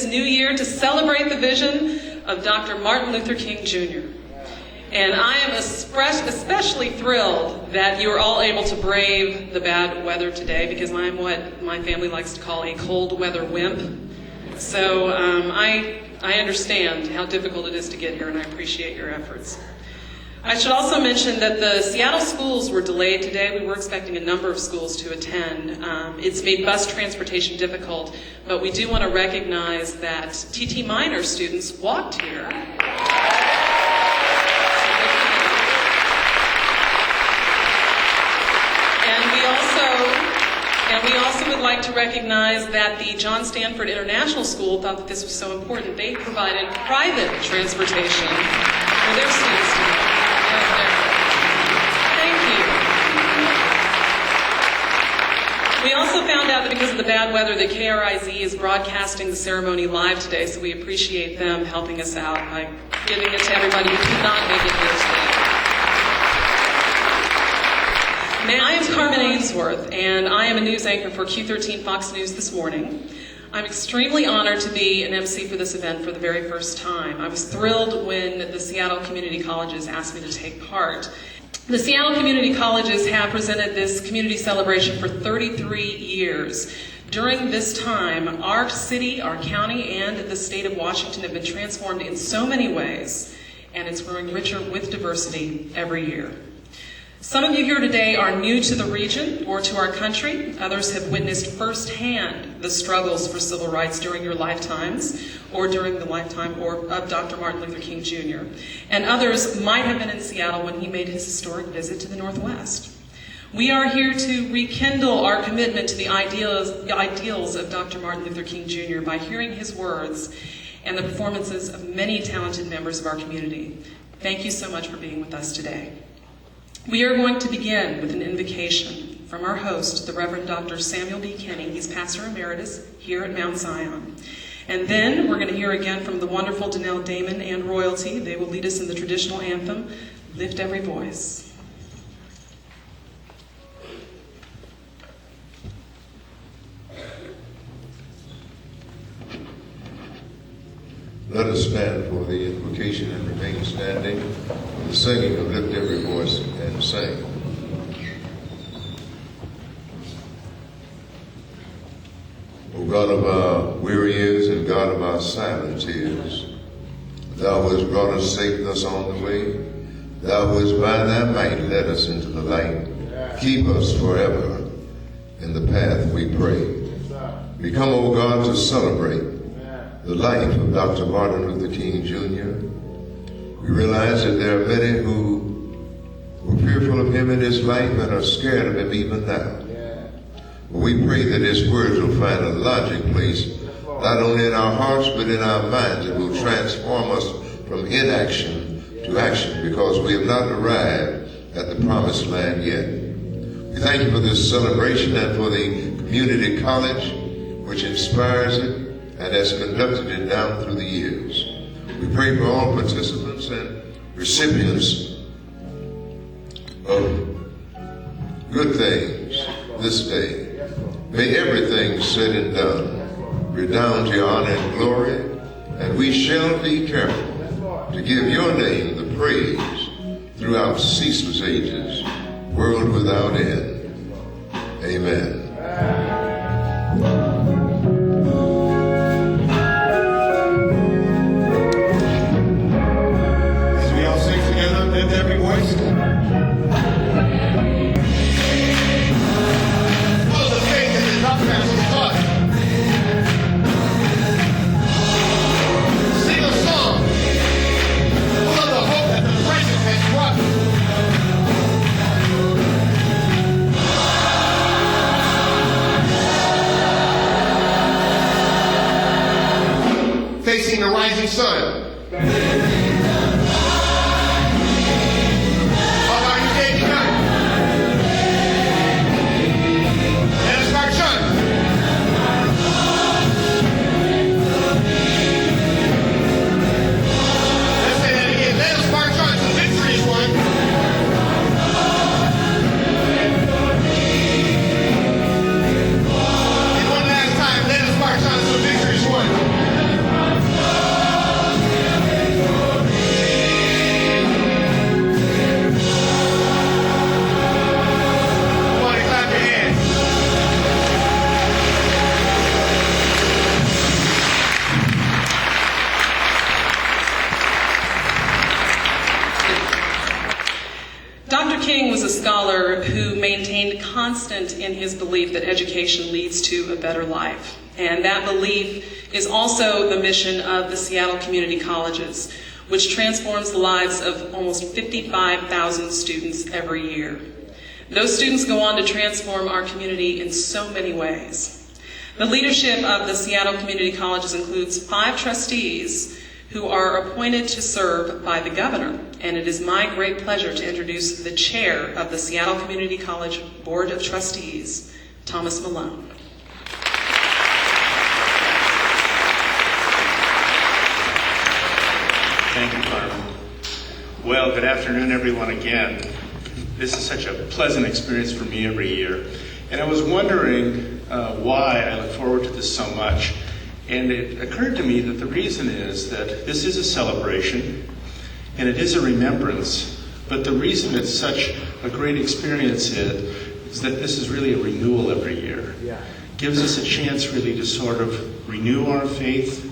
this new year to celebrate the vision of Dr. Martin Luther King Jr. And I am especially thrilled that you are all able to brave the bad weather today, because I'm what my family likes to call a cold weather wimp. So I understand how difficult it is to get here, and I appreciate your efforts. I should also mention that the Seattle schools were delayed today. We were expecting a number of schools to attend. It's made bus transportation difficult, but we do want to recognize that TT Minor students walked here. And we also would like to recognize that the John Stanford International School thought that this was so important. They provided private transportation for their students today. Thank you. We also found out that because of the bad weather that KRIZ is broadcasting the ceremony live today, so we appreciate them helping us out by giving it to everybody who could not make it here today. I am Carmen Ainsworth, and I am a news anchor for Q13 Fox News this morning. I'm extremely honored to be an MC for this event for the very first time. I was thrilled when the Seattle Community Colleges asked me to take part. The Seattle Community Colleges have presented this community celebration for 33 years. During this time, our city, our county, and the state of Washington have been transformed in so many ways, and it's growing richer with diversity every year. Some of you here today are new to the region or to our country. Others have witnessed firsthand the struggles for civil rights during your lifetimes or during the lifetime of Dr. Martin Luther King Jr. And others might have been in Seattle when he made his historic visit to the Northwest. We are here to rekindle our commitment to the ideals of Dr. Martin Luther King Jr. by hearing his words and the performances of many talented members of our community. Thank you so much for being with us today. We are going to begin with an invocation from our host, the Reverend Dr. Samuel B. Kinney. He's Pastor Emeritus here at Mount Zion. And then we're going to hear again from the wonderful Danelle Damon and royalty. They will lead us in the traditional anthem, Lift Every Voice. Let us stand for the invocation and remain standing for the singing of Lift Every Voice and Sing. O God of our weary years and God of our silent tears, Thou hast brought us safe thus on the way. Thou hast by Thy might led us into the light. Keep us forever in the path we pray. We come, O God, to celebrate the life of Dr. Martin Luther King Jr. We realize that there are many who were fearful of him in his life and are scared of him even now. But we pray that his words will find a lodging place, not only in our hearts, but in our minds. It will transform us from inaction to action, because we have not arrived at the promised land yet. We thank you for this celebration and for the community college, which inspires it and has conducted it down through the years. We pray for all participants and recipients of good things this day. May everything said and done redound to your honor and glory, and we shall be careful to give your name the praise throughout ceaseless ages, world without end. Amen. Facing the rising sun. Victory is won. maintained constant in his belief that education leads to a better life. And that belief is also the mission of the Seattle Community Colleges, which transforms the lives of almost 55,000 students every year. Those students go on to transform our community in so many ways. The leadership of the Seattle Community Colleges includes 5 trustees who are appointed to serve by the governor. And it is my great pleasure to introduce the chair of the Seattle Community College Board of Trustees, Thomas Malone. Thank you, Carmen. Well, good afternoon, everyone, again. This is such a pleasant experience for me every year. And I was wondering why I look forward to this so much. And it occurred to me that the reason is that this is a celebration, and it is a remembrance. But the reason it's such a great experience is that this is really a renewal every year. Gives us a chance really to sort of renew our faith,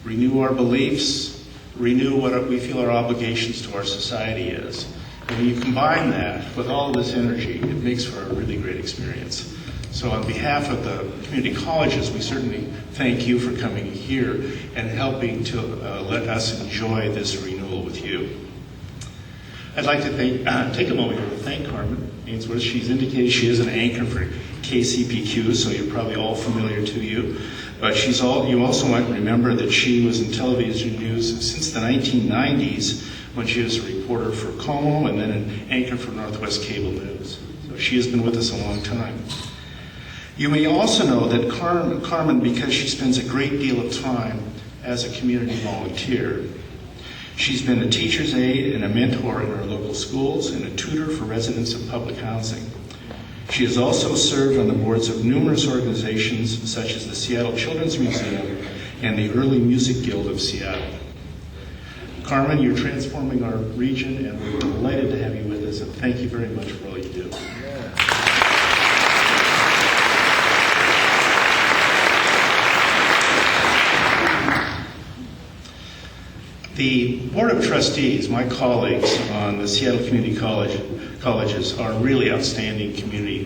renew our beliefs, renew what we feel our obligations to our society is. And when you combine that with all of this energy, it makes for a really great experience. So on behalf of the community colleges, we certainly thank you for coming here and helping to let us enjoy this renewal with you. I'd like to take a moment to thank Carmen Ainsworth. She's indicated she is an anchor for KCPQ, so you're probably all familiar to you. But you also might remember that she was in television news since the 1990s when she was a reporter for KOMO and then an anchor for Northwest Cable News. So she has been with us a long time. You may also know that Carmen, because she spends a great deal of time as a community volunteer, she's been a teacher's aide and a mentor in our local schools and a tutor for residents of public housing. She has also served on the boards of numerous organizations such as the Seattle Children's Museum and the Early Music Guild of Seattle. Carmen, you're transforming our region, and we're delighted to have you with us, and thank you very much for all you do. The Board of Trustees, my colleagues on the Seattle Community Colleges, are really outstanding community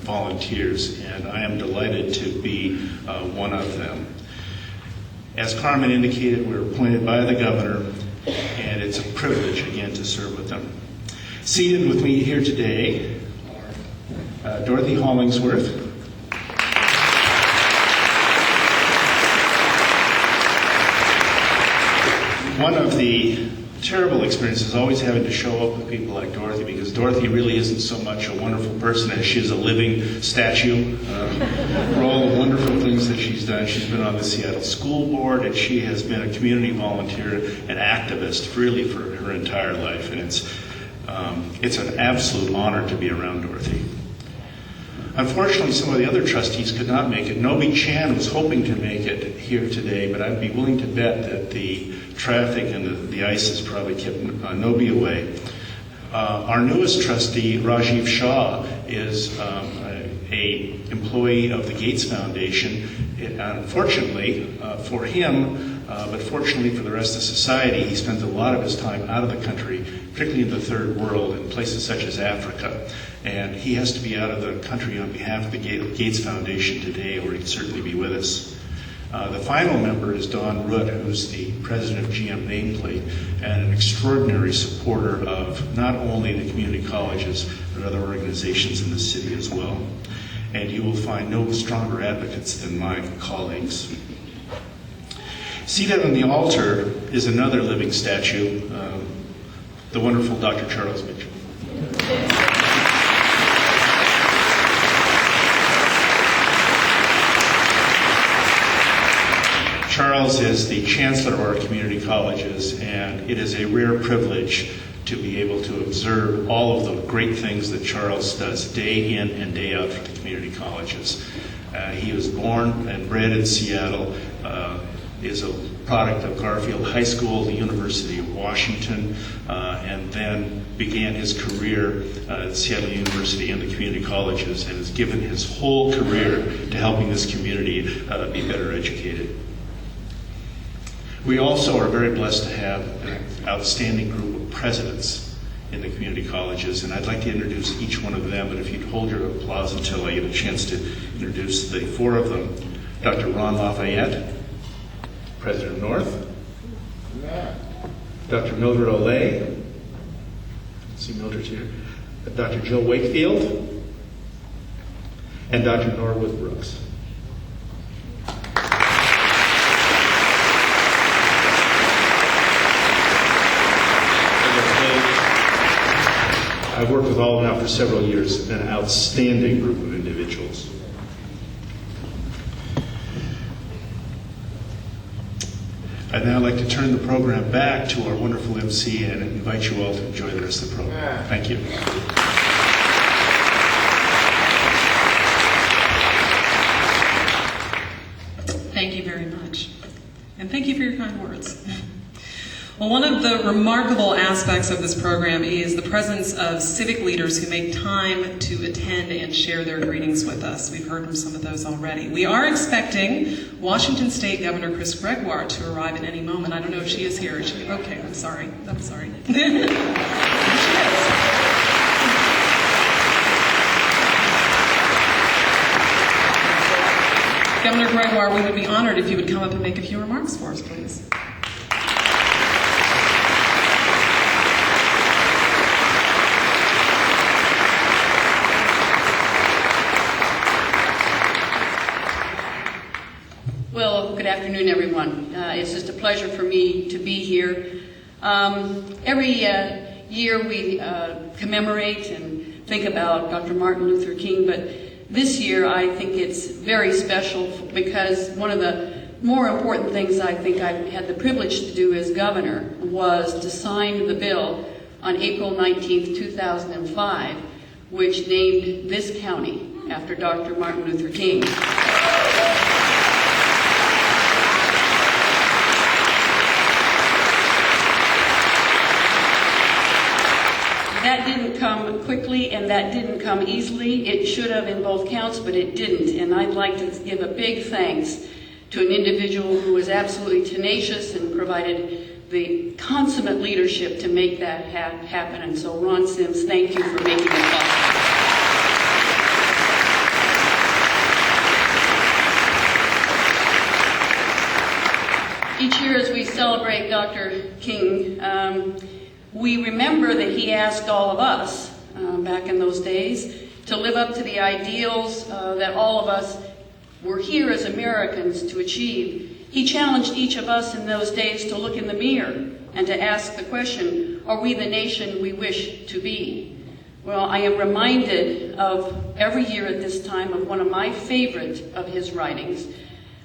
volunteers, and I am delighted to be one of them. As Carmen indicated, we're appointed by the governor, and it's a privilege, again, to serve with them. Seated with me here today are Dorothy Hollingsworth, one of the terrible experiences always having to show up with people like Dorothy, because Dorothy really isn't so much a wonderful person as she is a living statue for all the wonderful things that she's done. She's been on the Seattle School Board, and she has been a community volunteer and activist really for her entire life, and it's an absolute honor to be around Dorothy. Unfortunately, some of the other trustees could not make it. Nobi Chan was hoping to make it here today, but I'd be willing to bet that the traffic and the ice has probably kept Nobi away. Our newest trustee, Rajiv Shah, is a employee of the Gates Foundation. Unfortunately for him, but fortunately for the rest of society, he spends a lot of his time out of the country, particularly in the third world, in places such as Africa. And he has to be out of the country on behalf of the Gates Foundation today, or he'd certainly be with us. The final member is Don Root, who's the president of GM Nameplate and an extraordinary supporter of not only the community colleges, but other organizations in the city as well. And you will find no stronger advocates than my colleagues. Seated on the altar is another living statue, the wonderful Dr. Charles Mitchell. Charles is the chancellor of our community colleges, and it is a rare privilege to be able to observe all of the great things that Charles does day in and day out for the community colleges. He was born and bred in Seattle, is a product of Garfield High School, the University of Washington, and then began his career at Seattle University and the community colleges, and has given his whole career to helping this community be better educated. We also are very blessed to have an outstanding group of presidents in the community colleges. And I'd like to introduce each one of them, but if you'd hold your applause until I get a chance to introduce the four of them. Dr. Ron Lafayette, President of North. Dr. Mildred Olay, see Mildred's here. Dr. Jill Wakefield, and Dr. Norwood Brooks. I've worked with all of them now for several years, an outstanding group of individuals. I'd now like to turn the program back to our wonderful MC and invite you all to enjoy the rest of the program. Thank you. Thank you very much. And thank you for your kind words. Well, one of the remarkable aspects of this program is the presence of civic leaders who make time to attend and share their greetings with us. We've heard from some of those already. We are expecting Washington State Governor Chris Gregoire to arrive at any moment. I don't know if she is here. Is she? Okay, I'm sorry. I'm sorry. There she is. Governor Gregoire, we would be honored if you would come up and make a few remarks for us, please. Well, good afternoon, everyone. It's just a pleasure for me to be here. Every year we commemorate and think about Dr. Martin Luther King, but this year I think it's very special because one of the more important things I think I had the privilege to do as governor was to sign the bill on April 19th, 2005, which named this county after Dr. Martin Luther King. That didn't come quickly and that didn't come easily. It should have in both counts, but it didn't. And I'd like to give a big thanks to an individual who was absolutely tenacious and provided the consummate leadership to make that happen. And so, Ron Sims, thank you for making it possible. Each year as we celebrate Dr. King, we remember that he asked all of us, back in those days, to live up to the ideals that all of us were here as Americans to achieve. He challenged each of us in those days to look in the mirror and to ask the question, are we the nation we wish to be? Well, I am reminded of every year at this time of one of my favorite of his writings.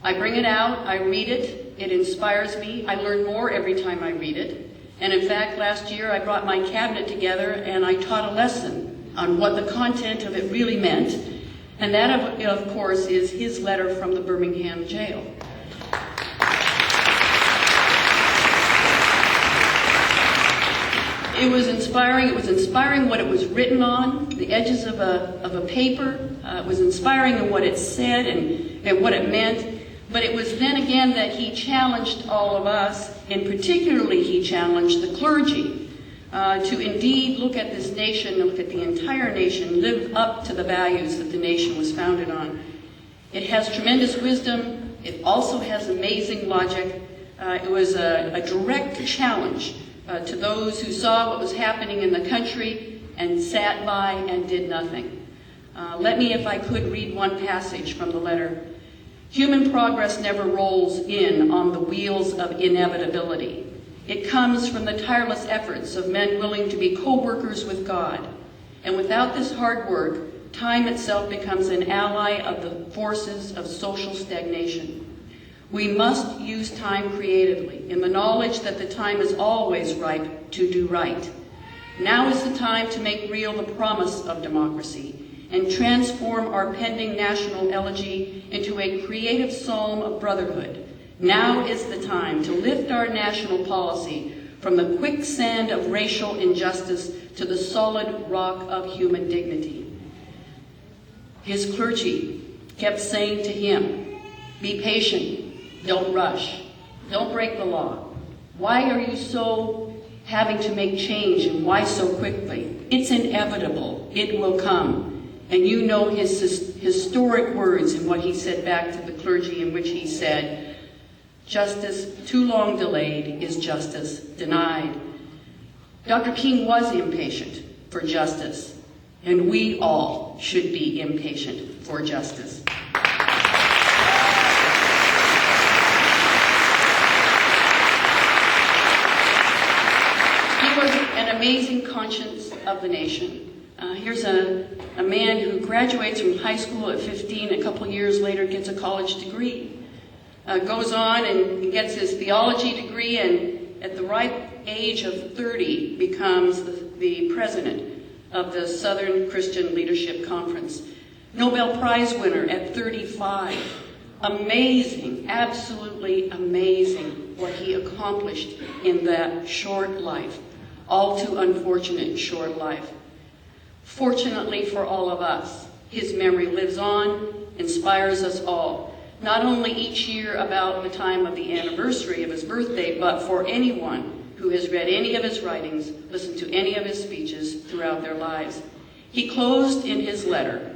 I bring it out, I read it, it inspires me, I learn more every time I read it. And in fact, last year I brought my cabinet together and I taught a lesson on what the content of it really meant. And that, of course, is his letter from the Birmingham jail. It was inspiring. It was inspiring what it was written on, the edges of a paper. It was inspiring in what it said and what it meant. But it was then again that he challenged all of us, and particularly he challenged the clergy to indeed look at this nation, look at the entire nation, live up to the values that the nation was founded on. It has tremendous wisdom. It also has amazing logic. It was a direct challenge to those who saw what was happening in the country and sat by and did nothing. Let me, if I could, read one passage from the letter. Human progress never rolls in on the wheels of inevitability. It comes from the tireless efforts of men willing to be co-workers with God. And without this hard work, time itself becomes an ally of the forces of social stagnation. We must use time creatively in the knowledge that the time is always ripe to do right. Now is the time to make real the promise of democracy and transform our pending national elegy into a creative psalm of brotherhood. Now is the time to lift our national policy from the quicksand of racial injustice to the solid rock of human dignity. His clergy kept saying to him, be patient, don't rush, don't break the law. Why are you so having to make change, and why so quickly? It's inevitable. It will come. And you know his historic words and what he said back to the clergy, in which he said, "Justice too long delayed is justice denied." Dr. King was impatient for justice, and we all should be impatient for justice. He was an amazing conscience of the nation. Here's a man who graduates from high school at 15, a couple years later gets a college degree, goes on and gets his theology degree, and at the ripe age of 30 becomes the president of the Southern Christian Leadership Conference. Nobel Prize winner at 35. Amazing, absolutely amazing what he accomplished in that short life. All too unfortunate short life. Fortunately for all of us, his memory lives on, inspires us all, not only each year about the time of the anniversary of his birthday, but for anyone who has read any of his writings, listened to any of his speeches throughout their lives. He closed in his letter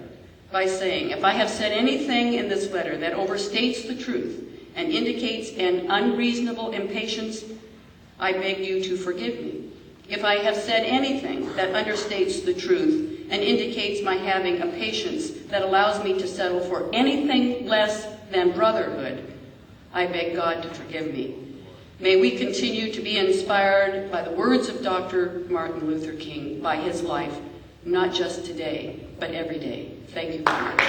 by saying, "If I have said anything in this letter that overstates the truth and indicates an unreasonable impatience, I beg you to forgive me. If I have said anything that understates the truth and indicates my having a patience that allows me to settle for anything less than brotherhood, I beg God to forgive me." May we continue to be inspired by the words of Dr. Martin Luther King, by his life, not just today, but every day. Thank you very much.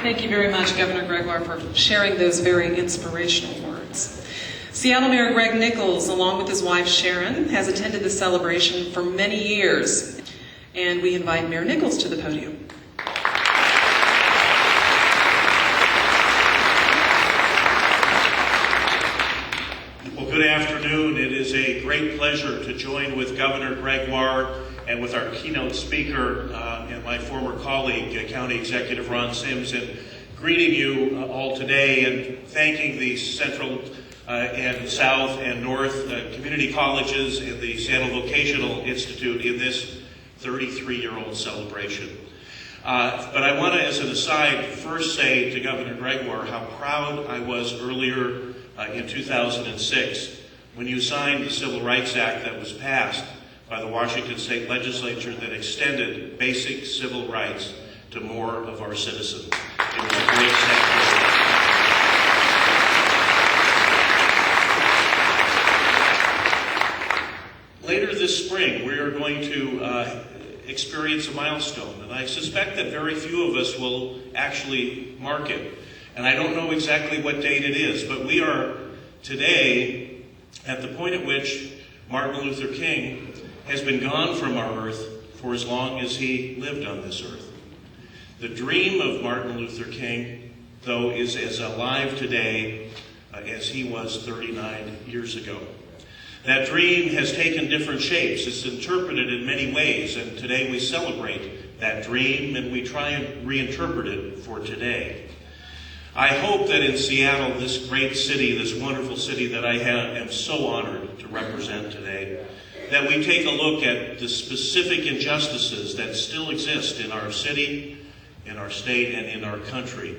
Thank you very much, Governor Gregoire, for sharing those very inspirational words. Seattle Mayor Greg Nickels, along with his wife Sharon, has attended the celebration for many years, and we invite Mayor Nickels to the podium. Well, good afternoon. It is a great pleasure to join with Governor Gregoire and with our keynote speaker and my former colleague, County Executive Ron Sims, in greeting you all today and thanking the Central and South and North community colleges and the Seattle Vocational Institute in this 33-year-old celebration. But I want to, as an aside, first say to Governor Gregoire how proud I was earlier in 2006 when you signed the Civil Rights Act that was passed by the Washington State Legislature that extended basic civil rights to more of our citizens. It was a great step forward. Later this spring, we are going to experience a milestone, and I suspect that very few of us will actually mark it. And I don't know exactly what date it is, but we are today at the point at which Martin Luther King has been gone from our earth for as long as he lived on this earth. The dream of Martin Luther King, though, is as alive today as he was 39 years ago. That dream has taken different shapes. It's interpreted in many ways, and today we celebrate that dream and we try and reinterpret it for today. I hope that in Seattle, this great city, this wonderful city that I am so honored to represent today, that we take a look at the specific injustices that still exist in our city, in our state, and in our country.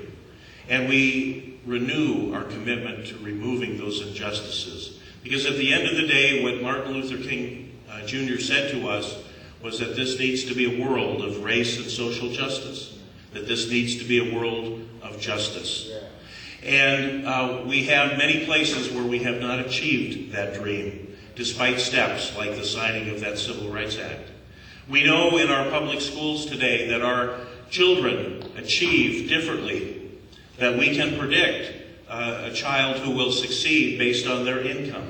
And we renew our commitment to removing those injustices. Because at the end of the day, what Martin Luther King Jr. said to us was that this needs to be a world of race and social justice, that this needs to be a world of justice. And we have many places where we have not achieved that dream, despite steps like the signing of that Civil Rights Act. We know in our public schools today that our children achieve differently, that we can predict a child who will succeed based on their income,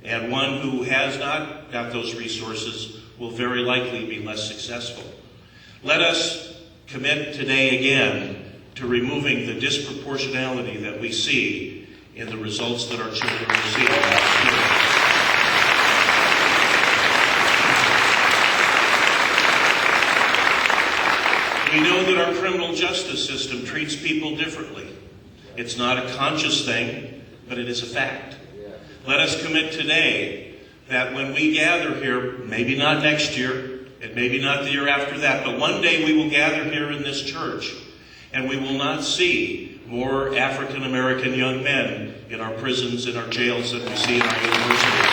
and one who has not got those resources will very likely be less successful. Let us commit today again to removing the disproportionality that we see in the results that our children receive last year. We know that our criminal justice system treats people differently. It's not a conscious thing, but it is a fact. Let us commit today that when we gather here, maybe not next year, and maybe not the year after that, but one day we will gather here in this church, and we will not see more African American young men in our prisons and our jails than we see in our universities.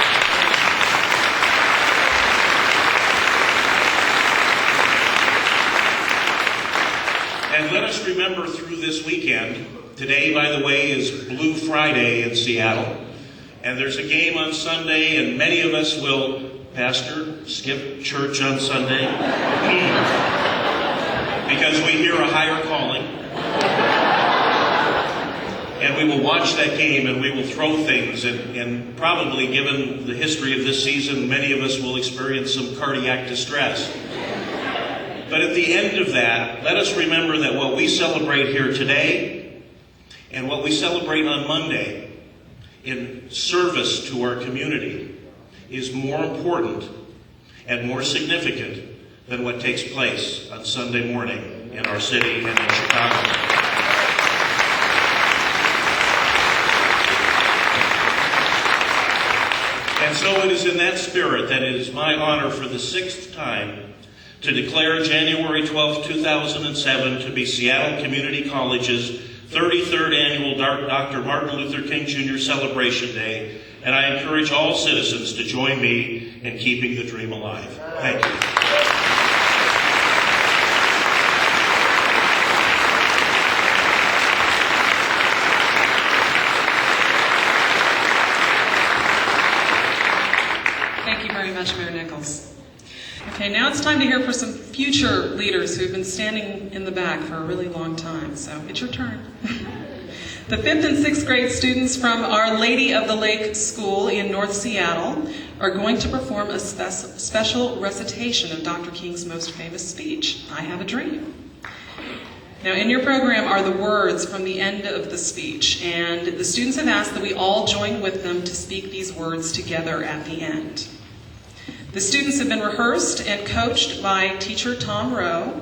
And let us remember through this weekend, today, by the way, is Blue Friday in Seattle. And there's a game on Sunday, and many of us will, Pastor, skip church on Sunday because we hear a higher calling. And we will watch that game, and we will throw things, and probably, given the history of this season, many of us will experience some cardiac distress. But at the end of that, let us remember that what we celebrate here today and what we celebrate on Monday in service to our community is more important and more significant than what takes place on Sunday morning in our city and in Chicago. And so it is in that spirit that it is my honor for the 6th time to declare January 12, 2007 to be Seattle Community College's 33rd annual Dr. Martin Luther King Jr. Celebration Day, and I encourage all citizens to join me in keeping the dream alive. Thank you. Thank you very much, Mayor Nichols. Okay, now it's time to hear from some future leaders who have been standing in the back for a really long time, so it's your turn. The 5th and 6th grade students from Our Lady of the Lake School in North Seattle are going to perform a special recitation of Dr. King's most famous speech, I Have a Dream. Now, in your program are the words from the end of the speech, and the students have asked that we all join with them to speak these words together at the end. The students have been rehearsed and coached by teacher Tom Rowe,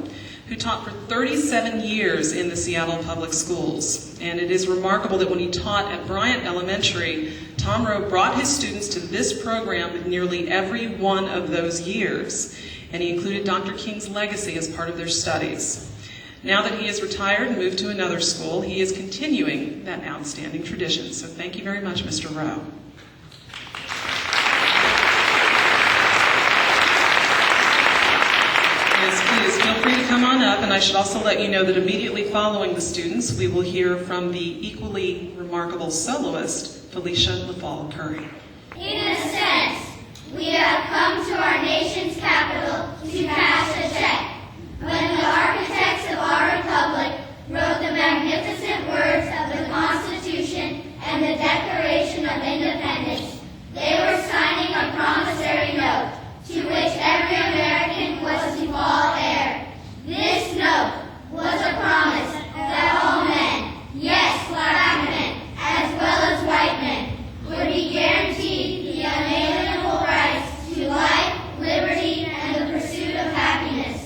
who taught for 37 years in the Seattle Public Schools. And it is remarkable that when he taught at Bryant Elementary, Tom Rowe brought his students to this program nearly every one of those years. And he included Dr. King's legacy as part of their studies. Now that he is retired and moved to another school, he is continuing that outstanding tradition. So thank you very much, Mr. Rowe. Please feel free to come on up, and I should also let you know that immediately following the students, we will hear from the equally remarkable soloist, Felicia LaFalle Curry. In a sense, we have come to our nation's capital to pass a check. When the architects of our republic wrote the magnificent words of the Constitution and the Declaration of Independence, they were signing a promissory note to which every American was to fall heir. This note was a promise that all men, yes, black men, as well as white men, would be guaranteed the unalienable rights to life, liberty, and the pursuit of happiness.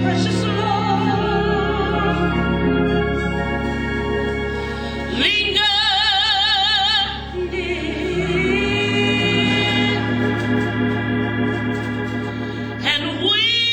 Precious Lord, linger near and weep.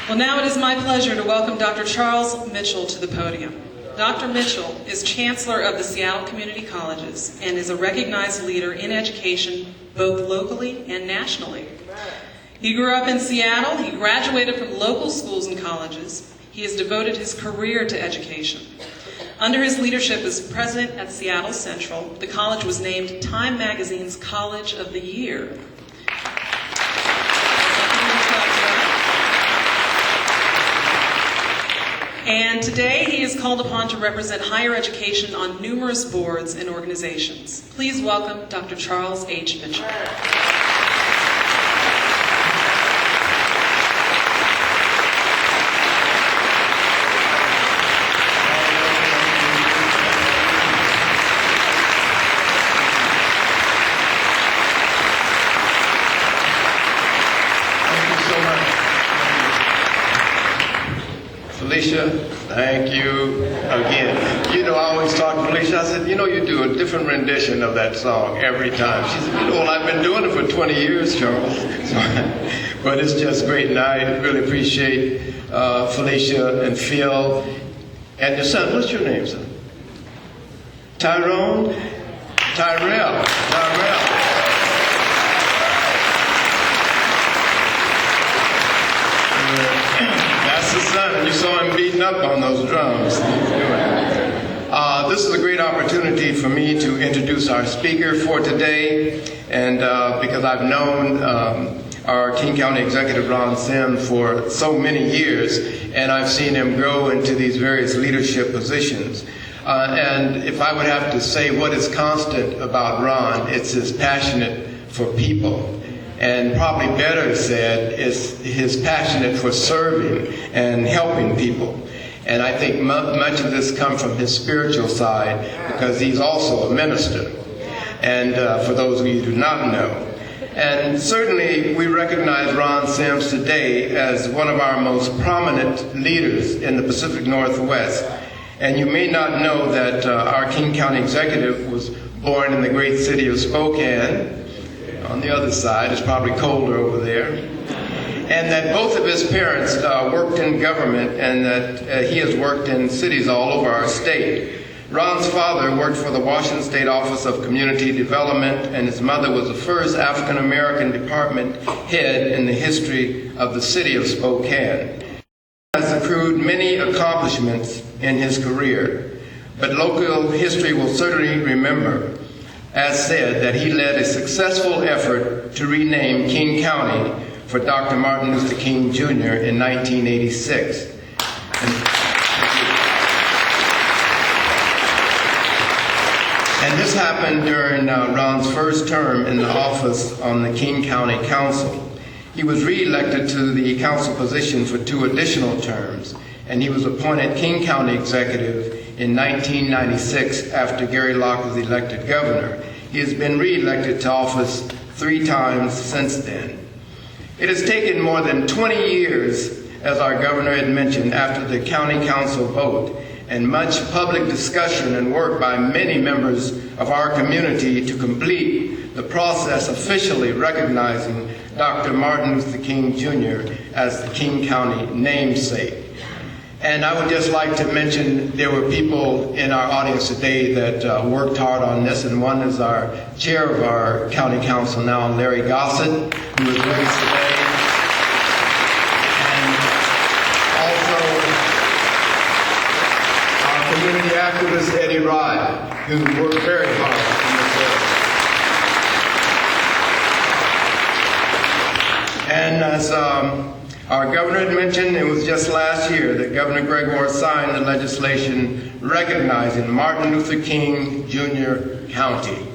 Well, now it is my pleasure to welcome Dr. Charles Mitchell to the podium. Dr. Mitchell is Chancellor of the Seattle Community Colleges and is a recognized leader in education both locally and nationally. He grew up in Seattle. He graduated from local schools and colleges. He has devoted his career to education. Under his leadership as president at Seattle Central, the college was named Time Magazine's College of the Year. And today he is called upon to represent higher education on numerous boards and organizations. Please welcome Dr. Charles H. Mitchell. Felicia, thank you again. You know, I always talk to Felicia. I said, you know, you do a different rendition of that song every time. She said, you know, well, I've been doing it for 20 years, Charles. But it's just great, and I really appreciate Felicia and Phil and your son. What's your name, son? Tyrone? Tyrell. That's the son. You saw him beating up on those drums. This is a great opportunity for me to introduce our speaker for today, and because I've known our King County Executive Ron Sims for so many years, and I've seen him grow into these various leadership positions. And if I would have to say what is constant about Ron, it's his passionate for people. And probably better said, is his passionate for serving and helping people. And I think much of this comes from his spiritual side, because he's also a minister. And for those of you who do not know. And certainly we recognize Ron Sims today as one of our most prominent leaders in the Pacific Northwest. And you may not know that our King County executive was born in the great city of Spokane. On the other side, it's probably colder over there. And that both of his parents worked in government, and that he has worked in cities all over our state. Ron's father worked for the Washington State Office of Community Development, and his mother was the first African-American department head in the history of the city of Spokane. He has accrued many accomplishments in his career, but local history will certainly remember, as said, that he led a successful effort to rename King County for Dr. Martin Luther King Jr. in 1986. And this happened during Ron's first term in the office on the King County Council. He was re-elected to the council position for 2 additional terms, and he was appointed King County Executive in 1996 after Gary Locke was elected governor. He has been re-elected to office 3 times since then. It has taken more than 20 years, as our governor had mentioned, after the county council vote, and much public discussion and work by many members of our community to complete the process officially recognizing Dr. Martin Luther King Jr. as the King County namesake. And I would just like to mention there were people in our audience today that worked hard on this, and one is our chair of our county council now, Larry Gossett, who is with us today. And also our community activist, Eddie Rye, who worked very hard in this area. And as our governor had mentioned, it was just last year that Governor Gregoire signed the legislation recognizing Martin Luther King Jr. County.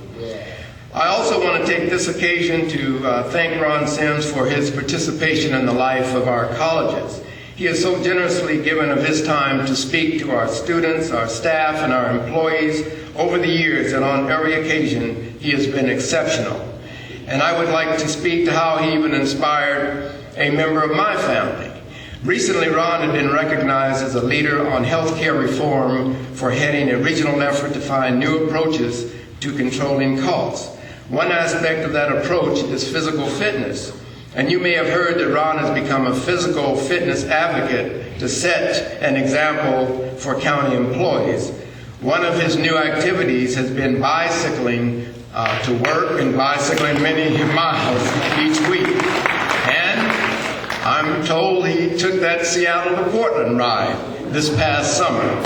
I also want to take this occasion to thank Ron Sims for his participation in the life of our colleges. He has so generously given of his time to speak to our students, our staff, and our employees over the years, and on every occasion he has been exceptional. And I would like to speak to how he even inspired a member of my family. Recently, Ron had been recognized as a leader on healthcare reform for heading a regional effort to find new approaches to controlling costs. One aspect of that approach is physical fitness. And you may have heard that Ron has become a physical fitness advocate to set an example for county employees. One of his new activities has been bicycling to work and bicycling many miles each week. And I'm told he took that Seattle to Portland ride this past summer.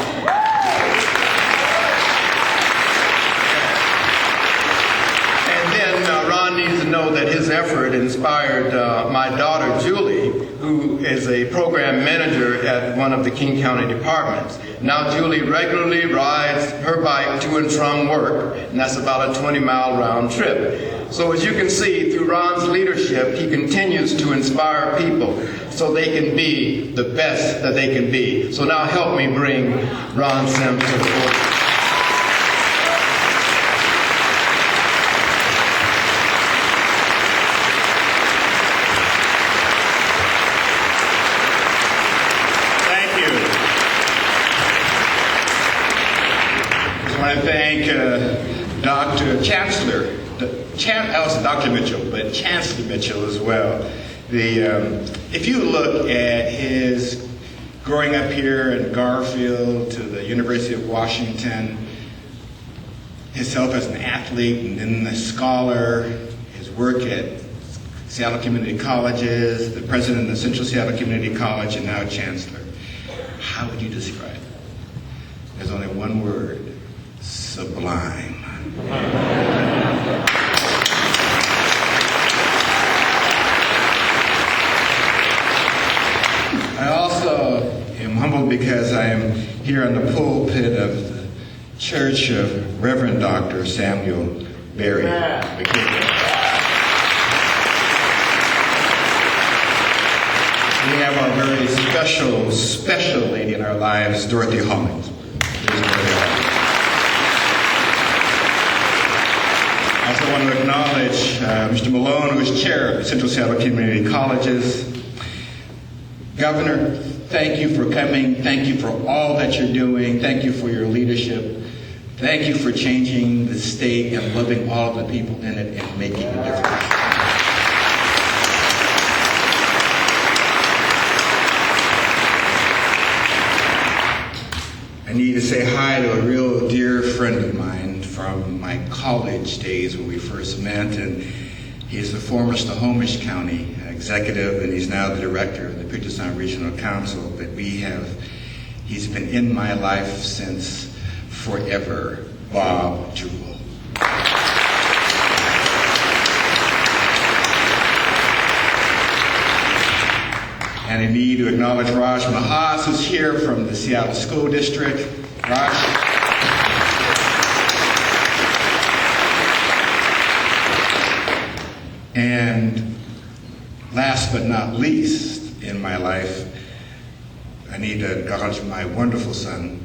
Ron needs to know that his effort inspired my daughter, Julie, who is a program manager at one of the King County departments. Now, Julie regularly rides her bike to and from work, and that's about a 20-mile round trip. So as you can see, through Ron's leadership, he continues to inspire people so they can be the best that they can be. So now help me bring Ron Sims to the podium. I thank Dr. Dr. Mitchell, but Chancellor Mitchell as well. If you look at his growing up here in Garfield to the University of Washington, his help as an athlete and then a scholar, his work at Seattle Community Colleges, the president of Central Seattle Community College, and now Chancellor, how would you describe it? There's only one word. Sublime. I also am humbled because I am here on the pulpit of the Church of Reverend Dr. Samuel Berry. We have our very special lady in our lives, Dorothy Hollingsworth. I also want to acknowledge Mr. Malone, who is chair of Central Seattle Community Colleges. Governor, thank you for coming. Thank you for all that you're doing. Thank you for your leadership. Thank you for changing the state and loving all of the people in it and making a difference. I need to say hi to a real dear friend of mine from my college days when we first met, and he's the former Snohomish County executive, and he's now the director of the Puget Sound Regional Council. But he's been in my life since forever, Bob Jewell. And I need to acknowledge Raj Mahas, who's here from the Seattle School District. Raj. And last but not least in my life, I need to acknowledge my wonderful son,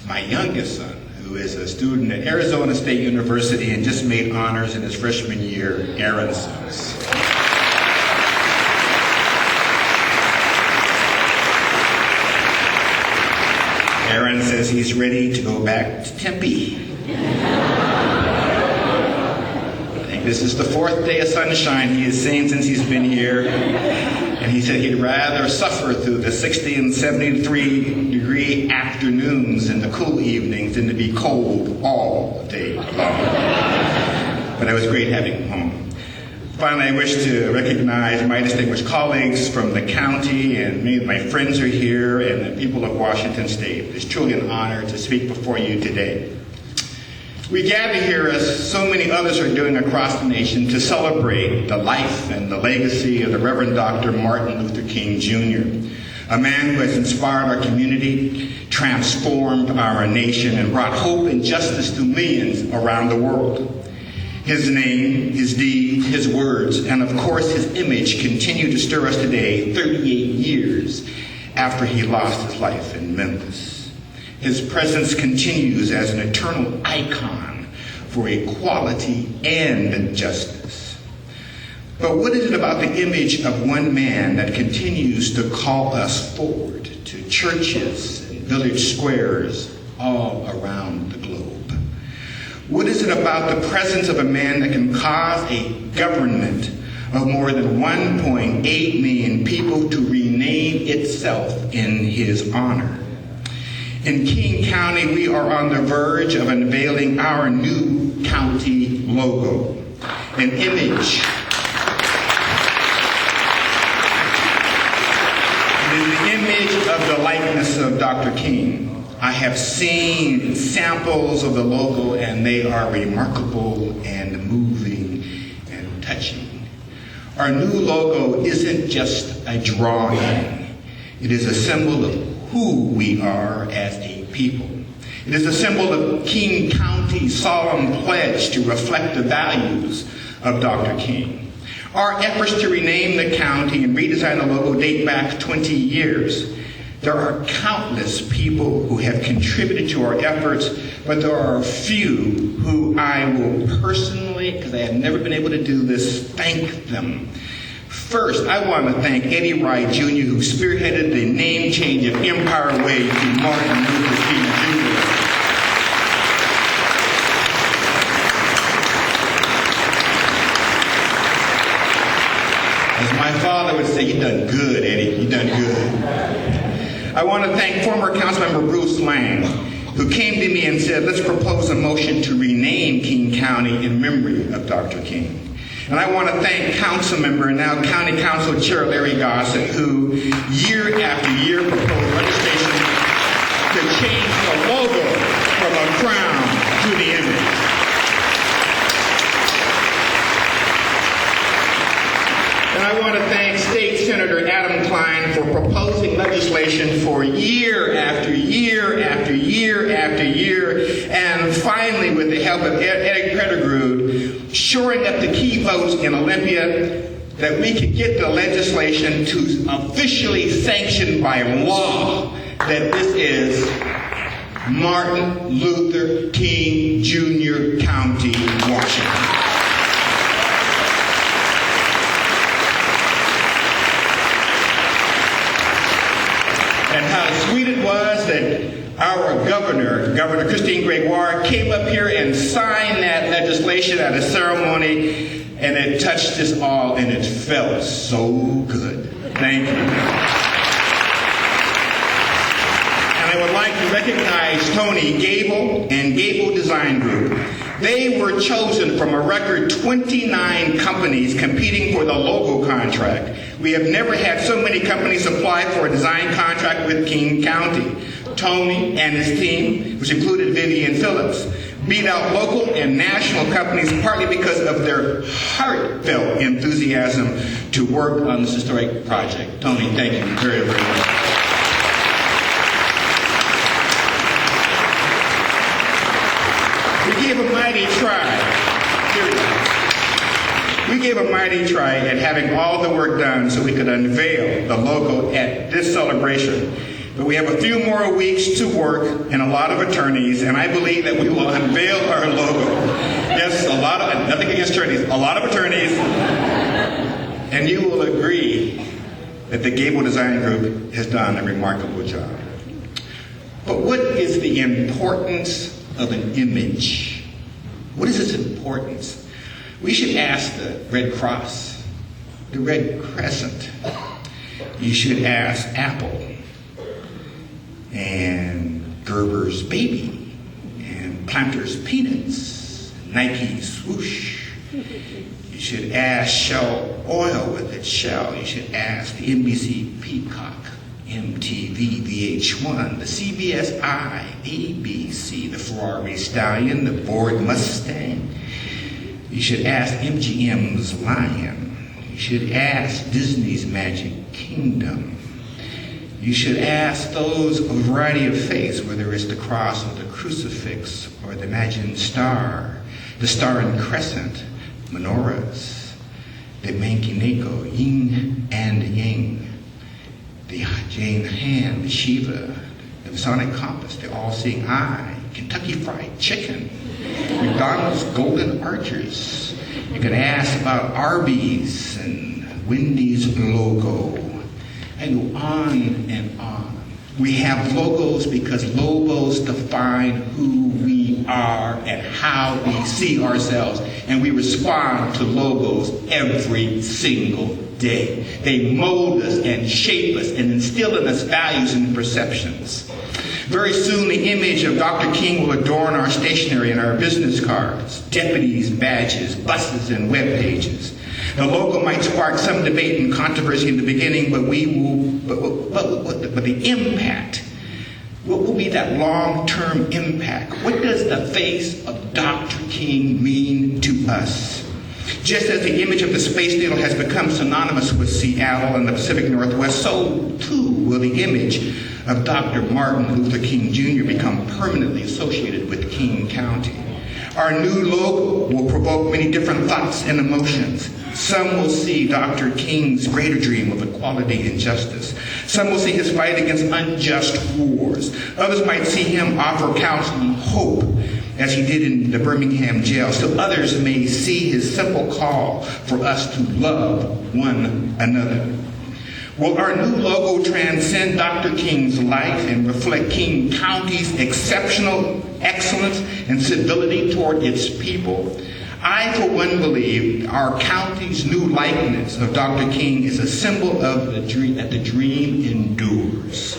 my youngest son, who is a student at Arizona State University and just made honors in his freshman year, Aaron Sims. Aaron says he's ready to go back to Tempe. I think this is the fourth day of sunshine he has seen since he's been here. And he said he'd rather suffer through the 60 and 73-degree afternoons and the cool evenings than to be cold all day long. But it was great having him home. Finally, I wish to recognize my distinguished colleagues from the county, and many of my friends are here, and the people of Washington State. It's truly an honor to speak before you today. We gather here, as so many others are doing across the nation, to celebrate the life and the legacy of the Reverend Dr. Martin Luther King Jr., a man who has inspired our community, transformed our nation, and brought hope and justice to millions around the world. His name, his deeds, his words, and of course his image continue to stir us today, 38 years after he lost his life in Memphis. His presence continues as an eternal icon for equality and justice. But what is it about the image of one man that continues to call us forward to churches and village squares all around the globe? What is it about the presence of a man that can cause a government of more than 1.8 million people to rename itself in his honor. In King County, we are on the verge of unveiling our new county logo, an image. It is the image of the likeness of Dr. King. I have seen samples of the logo, and they are remarkable and moving and touching. Our new logo isn't just a drawing. It is a symbol of who we are as a people. It is a symbol of King County's solemn pledge to reflect the values of Dr. King. Our efforts to rename the county and redesign the logo date back 20 years. There are countless people who have contributed to our efforts, but there are a few who I will personally, because I have never been able to do this, thank them. First, I want to thank Eddie Wright Jr., who spearheaded the name change of Empire Way to Martin Luther King Jr. As my father would say, you done good, Eddie, you done good. I want to thank former Councilmember Bruce Lang, who came to me and said, let's propose a motion to rename King County in memory of Dr. King. And I want to thank Councilmember and now County Council Chair Larry Gossett, who year after year proposed legislation to change the logo from a crown to the image. And I want to thank State Senator Adam Klein for proposing legislation for year after year after year after year, and finally, with the help of Ed Pettigrew, shoring up the key votes in Olympia, that we could get the legislation to officially sanction by law that this is Martin Luther King Jr. County, Washington. And how sweet it was that our Governor Christine Gregoire, came up here and signed that legislation at a ceremony, and it touched us all, and it felt so good. Thank you. And I would like to recognize Tony Gable and Gable Design Group. They were chosen from a record 29 companies competing for the logo contract. We have never had so many companies apply for a design contract with King County. Tony and his team, which included Vivian Phillips, beat out local and national companies partly because of their heartfelt enthusiasm to work on this historic project. Tony, thank you very, very much. We gave a mighty try at having all the work done so we could unveil the logo at this celebration. But we have a few more weeks to work and a lot of attorneys, and I believe that we will unveil our logo. Yes, nothing against attorneys, a lot of attorneys. And you will agree that the Gable Design Group has done a remarkable job. But what is the importance of an image? What is its importance? We should ask the Red Cross, the Red Crescent. You should ask Apple and Gerber's Baby and Planters Peanuts, Nike Swoosh. You should ask Shell Oil with its Shell. You should ask the NBC Peacock, MTV, VH1, the CBS I, ABC, the Ferrari Stallion, the Ford Mustang. You should ask MGM's Lion. You should ask Disney's Magic Kingdom. You should ask those of a variety of faiths, whether it's the cross or the crucifix or the imagined star, the star and crescent, menorahs, the Mankineko, yin and yang, the Jane Hand, the Shiva, the Masonic compass, the all-seeing eye, Kentucky Fried Chicken, McDonald's Golden Arches. You can ask about Arby's and Wendy's logo. I go on and on. We have logos because logos define who we are and how we see ourselves and we respond to logos every single day. They mold us and shape us and instill in us values and perceptions. Very soon, the image of Dr. King will adorn our stationery and our business cards, deputies, badges, buses, and web pages. The logo might spark some debate and controversy in the beginning, but the impact, what will be that long-term impact? What does the face of Dr. King mean to us? Just as the image of the Space Needle has become synonymous with Seattle and the Pacific Northwest, so too will the image of Dr. Martin Luther King Jr. become permanently associated with King County. Our new logo will provoke many different thoughts and emotions. Some will see Dr. King's greater dream of equality and justice. Some will see his fight against unjust wars. Others might see him offer counsel and hope, as he did in the Birmingham jail. Still others may see his simple call for us to love one another. Will our new logo transcend Dr. King's life and reflect King County's exceptional excellence and civility toward its people? I, for one, believe our county's new likeness of Dr. King is a symbol of the dream, that the dream endures.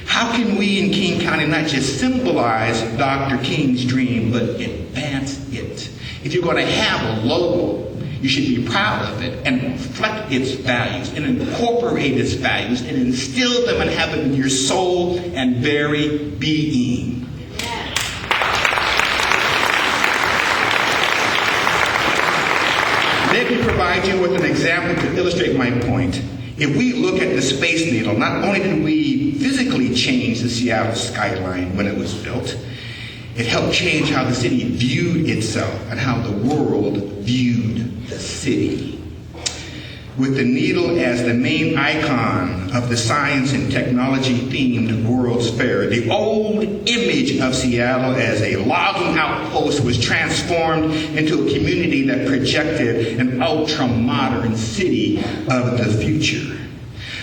How can we in King County not just symbolize Dr. King's dream, but advance it? If you're going to have a logo, you should be proud of it and reflect its values and incorporate its values and instill them and have them in your soul and very being. Let me provide you with an example to illustrate my point. If we look at the Space Needle, not only did we physically change the Seattle skyline when it was built, it helped change how the city viewed itself and how the world viewed the city. With the needle as the main icon of the science and technology-themed World's Fair, the old image of Seattle as a logging outpost was transformed into a community that projected an ultra-modern city of the future.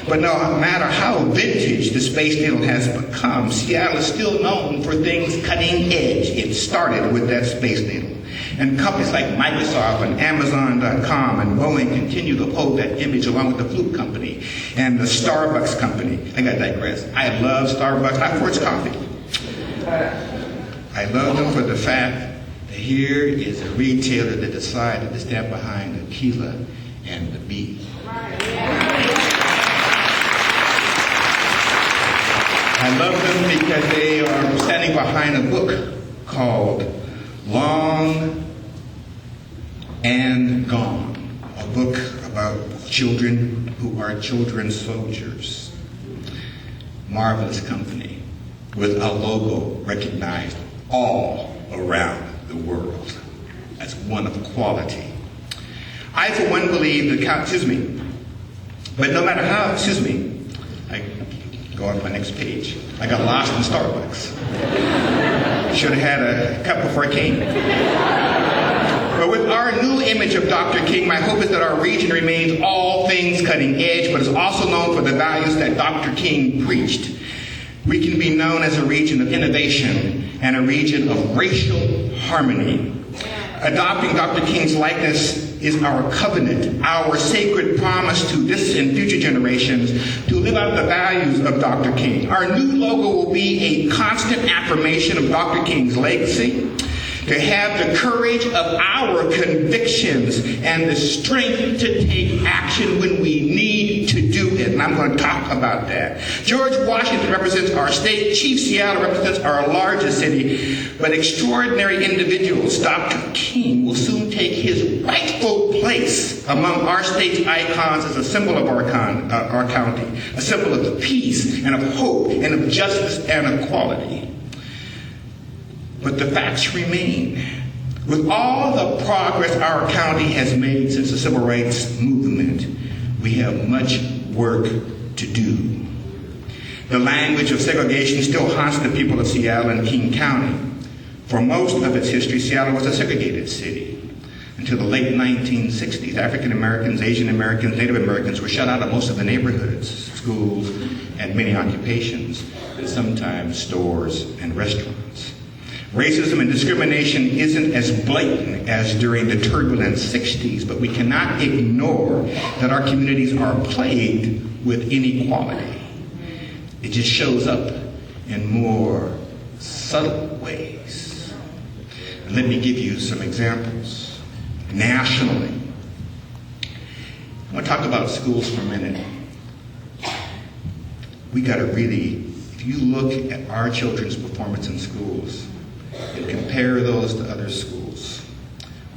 But no matter how vintage the Space Needle has become, Seattle is still known for things cutting edge. It started with that Space Needle. And companies like Microsoft and Amazon.com and Boeing continue to hold that image along with the Fluke Company and the Starbucks Company. I gotta digress. I love Starbucks, not for its coffee. I love them for the fact that here is a retailer that decided to stand behind the tequila and the beef. I love them because they are standing behind a book called Long and Gone, a book about children who are children's soldiers. Marvelous company with a logo recognized all around the world as one of quality. I, for one, believe but no matter how, I go on to my next page. I got lost in Starbucks. Should have had a cup before I came. But with our new image of Dr. King, my hope is that our region remains all things cutting edge, but is also known for the values that Dr. King preached. We can be known as a region of innovation and a region of racial harmony. Adopting Dr. King's likeness is our covenant, our sacred promise to this and future generations to live out the values of Dr. King. Our new logo will be a constant affirmation of Dr. King's legacy, to have the courage of our convictions and the strength to take action when we need to do it. And I'm going to talk about that. George Washington represents our state. Chief Seattle represents our largest city. But extraordinary individuals, Dr. King will soon take his rightful place among our state's icons as a symbol of our county, a symbol of peace and of hope and of justice and equality. But the facts remain. With all the progress our county has made since the Civil Rights Movement, we have much work to do. The language of segregation still haunts the people of Seattle and King County. For most of its history, Seattle was a segregated city. Until the late 1960s, African Americans, Asian Americans, Native Americans were shut out of most of the neighborhoods, schools, and many occupations, and sometimes stores and restaurants. Racism and discrimination isn't as blatant as during the turbulent 60s, but we cannot ignore that our communities are plagued with inequality. It just shows up in more subtle ways. And let me give you some examples. Nationally, I want to talk about schools for a minute. We got to really, if you look at our children's performance in schools and compare those to other schools,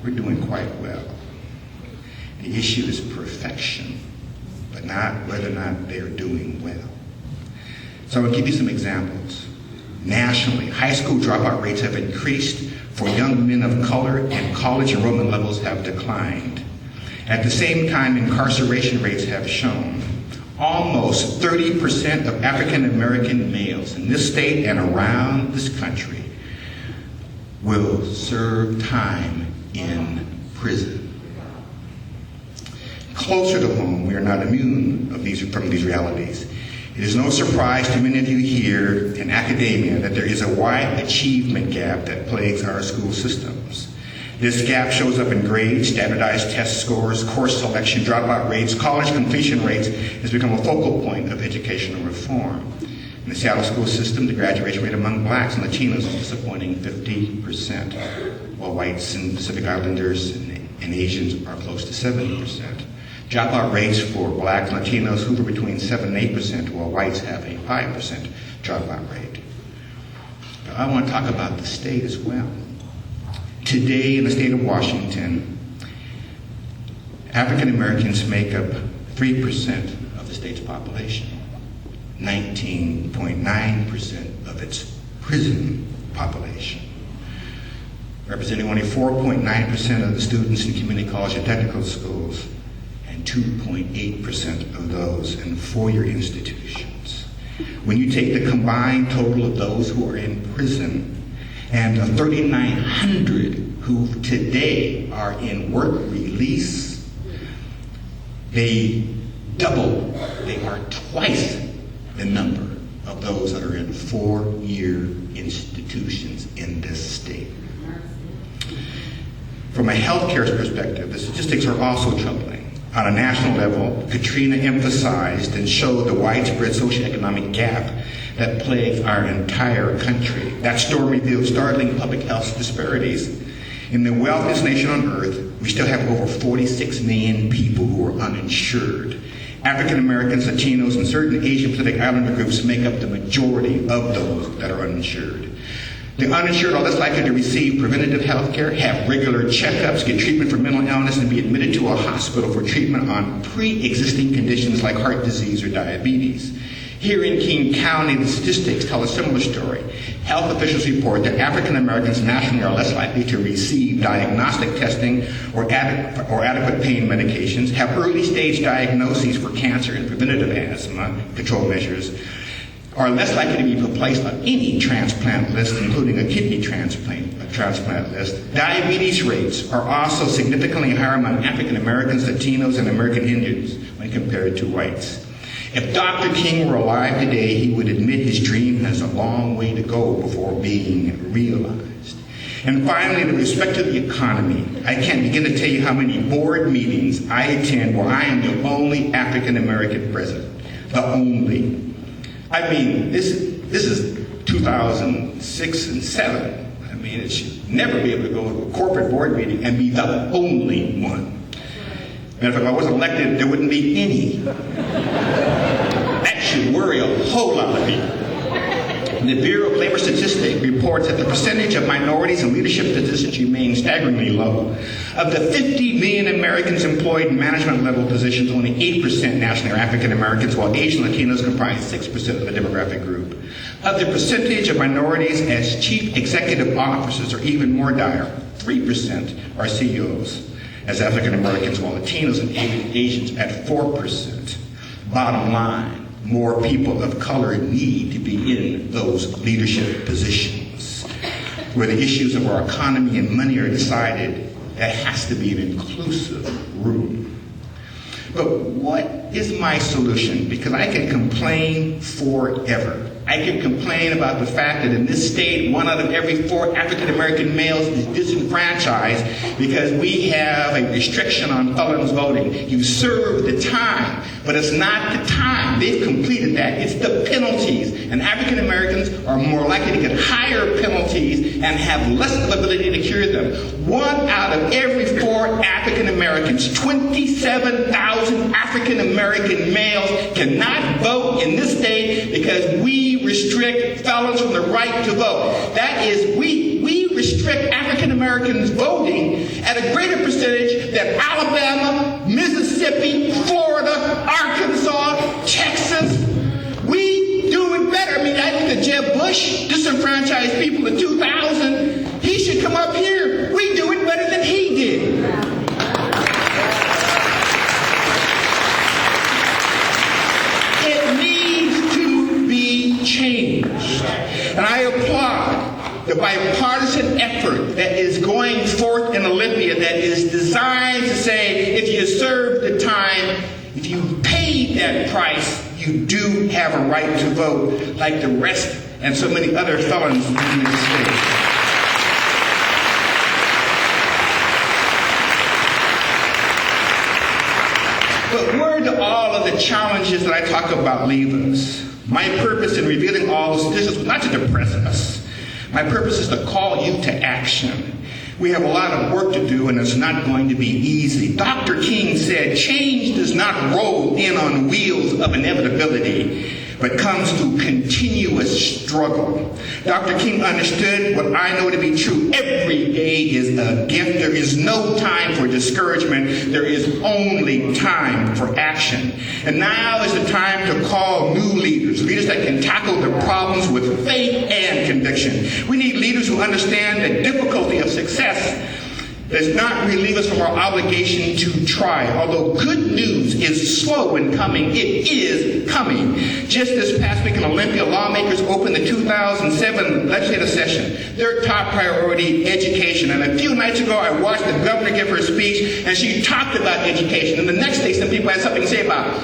we're doing quite well. The issue is perfection, but not whether or not they're doing well. So I'm going to give you some examples. Nationally, high school dropout rates have increased for young men of color, and college enrollment levels have declined. At the same time, incarceration rates have shown almost 30% of African American males in this state and around this country will serve time in prison. Closer to home, we are not immune from these realities. It is no surprise to many of you here in academia that there is a wide achievement gap that plagues our school systems. This gap shows up in grades, standardized test scores, course selection, dropout rates, college completion rates, has become a focal point of educational reform. In the Seattle school system, the graduation rate among blacks and Latinos is disappointing 50%, while whites and Pacific Islanders and Asians are close to 70%. Dropout rates for blacks and Latinos hover between 7 and 8%, while whites have a 5% dropout rate. But I want to talk about the state as well. Today in the state of Washington, African Americans make up 3% of the state's population, 19.9% of its prison population, representing only 4.9% of the students in community college and technical schools, and 2.8% of those in four-year institutions. When you take the combined total of those who are in prison and the 3,900 who today are in work release, they are twice the number of those that are in four-year institutions in this state. From a healthcare perspective, the statistics are also troubling. On a national level, Katrina emphasized and showed the widespread socioeconomic gap that plagues our entire country. That storm revealed startling public health disparities. In the wealthiest nation on earth, we still have over 46 million people who are uninsured. African Americans, Latinos, and certain Asian Pacific Islander groups make up the majority of those that are uninsured. The uninsured are less likely to receive preventative health care, have regular checkups, get treatment for mental illness, and be admitted to a hospital for treatment on pre-existing conditions like heart disease or diabetes. Here in King County, the statistics tell a similar story. Health officials report that African Americans nationally are less likely to receive diagnostic testing or adequate pain medications, have early stage diagnoses for cancer and preventative asthma control measures, are less likely to be placed on any transplant list, including a kidney transplant list. Diabetes rates are also significantly higher among African Americans, Latinos, and American Indians when compared to whites. If Dr. King were alive today, he would admit his dream has a long way to go before being realized. And finally, with respect to the economy, I can't begin to tell you how many board meetings I attend where I am the only African American president. The only. I mean, this is 2006 and 7. I mean, it should never be able to go to a corporate board meeting and be the only one. And if I was elected, there wouldn't be any. That should worry a whole lot of people. The Bureau of Labor Statistics reports that the percentage of minorities in leadership positions remains staggeringly low. Of the 50 million Americans employed in management level positions, only 8% nationally are African Americans, while Asian Latinos comprise 6% of the demographic group. Of the percentage of minorities as chief executive officers are even more dire. 3% are CEOs as African Americans, while Latinos and Asians at 4%. Bottom line, more people of color need to be in those leadership positions. Where the issues of our economy and money are decided, that has to be an inclusive room. But what is my solution? Because I can complain forever. I can complain about the fact that in this state, 1 out of every 4 African-American males is disenfranchised because we have a restriction on felons voting. You serve the time, but it's not the time. They've completed that. It's the penalties. And African-Americans are more likely to get higher penalties and have less ability to cure them. 1 out of every 4 African-Americans, 27,000 African-American males cannot vote in this state because we restrict felons from the right to vote. That is, we restrict African Americans voting at a greater percentage than Alabama, Mississippi, Florida, Arkansas, Texas. We do it better. I mean, I think that Jeb Bush disenfranchised people in 2000. He should come up here. We do it better than he did. Changed. And I applaud the bipartisan effort that is going forth in Olympia that is designed to say if you serve the time, if you paid that price, you do have a right to vote like the rest and so many other felons in this state. But where do all of the challenges that I talk about leave us? My purpose in revealing all those statistics was not to depress us. My purpose is to call you to action. We have a lot of work to do, and it's not going to be easy. Dr. King said, change does not roll in on wheels of inevitability, but comes through continuous struggle. Dr. King understood what I know to be true. Every day is a gift. There is no time for discouragement. There is only time for action. And now is the time to call new leaders, leaders that can tackle the problems with faith and conviction. We need leaders who understand the difficulty of success does not relieve us from our obligation to try. Although good news is slow in coming, it is coming. Just this past week in Olympia, lawmakers opened the 2007 legislative session. Their top priority, education. And a few nights ago, I watched the governor give her speech, and she talked about education. And the next day, some people had something to say about,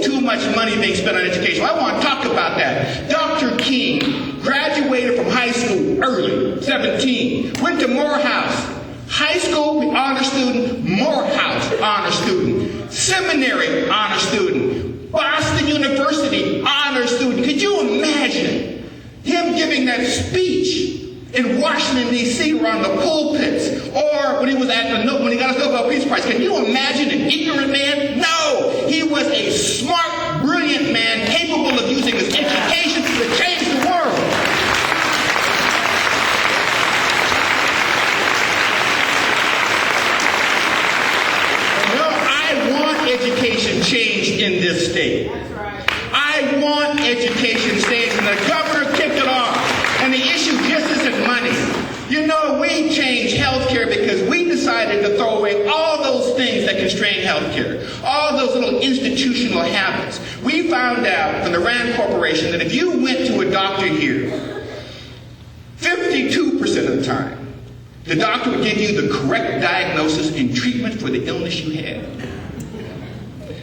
too much money being spent on education. Well, I want to talk about that. Dr. King graduated from high school early, 17, went to Morehouse. High school, honor student, Morehouse, honor student, seminary, honor student, Boston University, honor student. Could you imagine him giving that speech in Washington, D.C. around the pulpits, or when he was when he got his Nobel Peace Prize? Can you imagine an ignorant man? No, he was a smart, brilliant man capable of using his education to change the world. Education changed in this state. I want education changed, and the governor kicked it off. And the issue just isn't money. You know, we changed health care because we decided to throw away all those things that constrain health care, all those little institutional habits. We found out from the Rand Corporation that if you went to a doctor here, 52% of the time, the doctor would give you the correct diagnosis and treatment for the illness you had.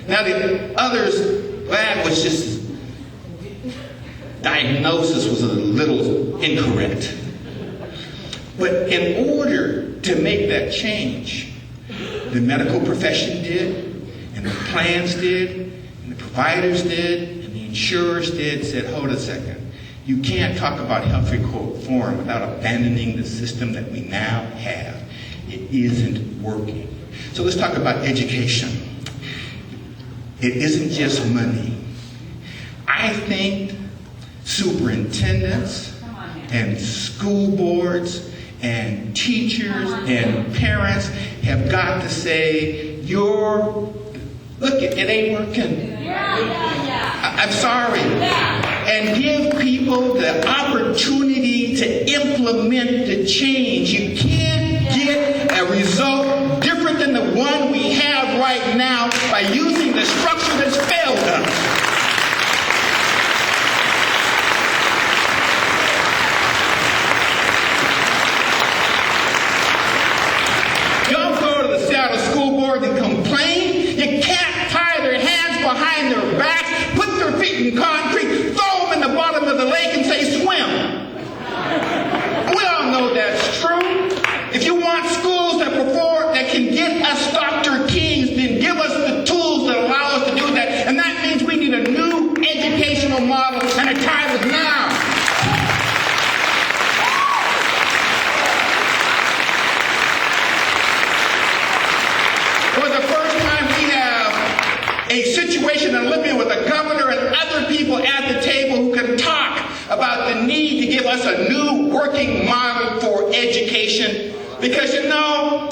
Now the others, that was just, diagnosis was a little incorrect. But in order to make that change, the medical profession did, and the plans did, and the providers did, and the insurers did, said, hold a second. You can't talk about health reform without abandoning the system that we now have. It isn't working. So let's talk about education. It isn't just money. I think superintendents and school boards and teachers and parents have got to say, look, it ain't working. I'm sorry. And give people the opportunity to implement the change. You can't get a result different than the one we have right now by using the structure that's failed us. Don't go to the Seattle School Board and complain. You can't tie of now. For the first time, we have a situation in Libya with the governor and other people at the table who can talk about the need to give us a new working model for education. Because you know,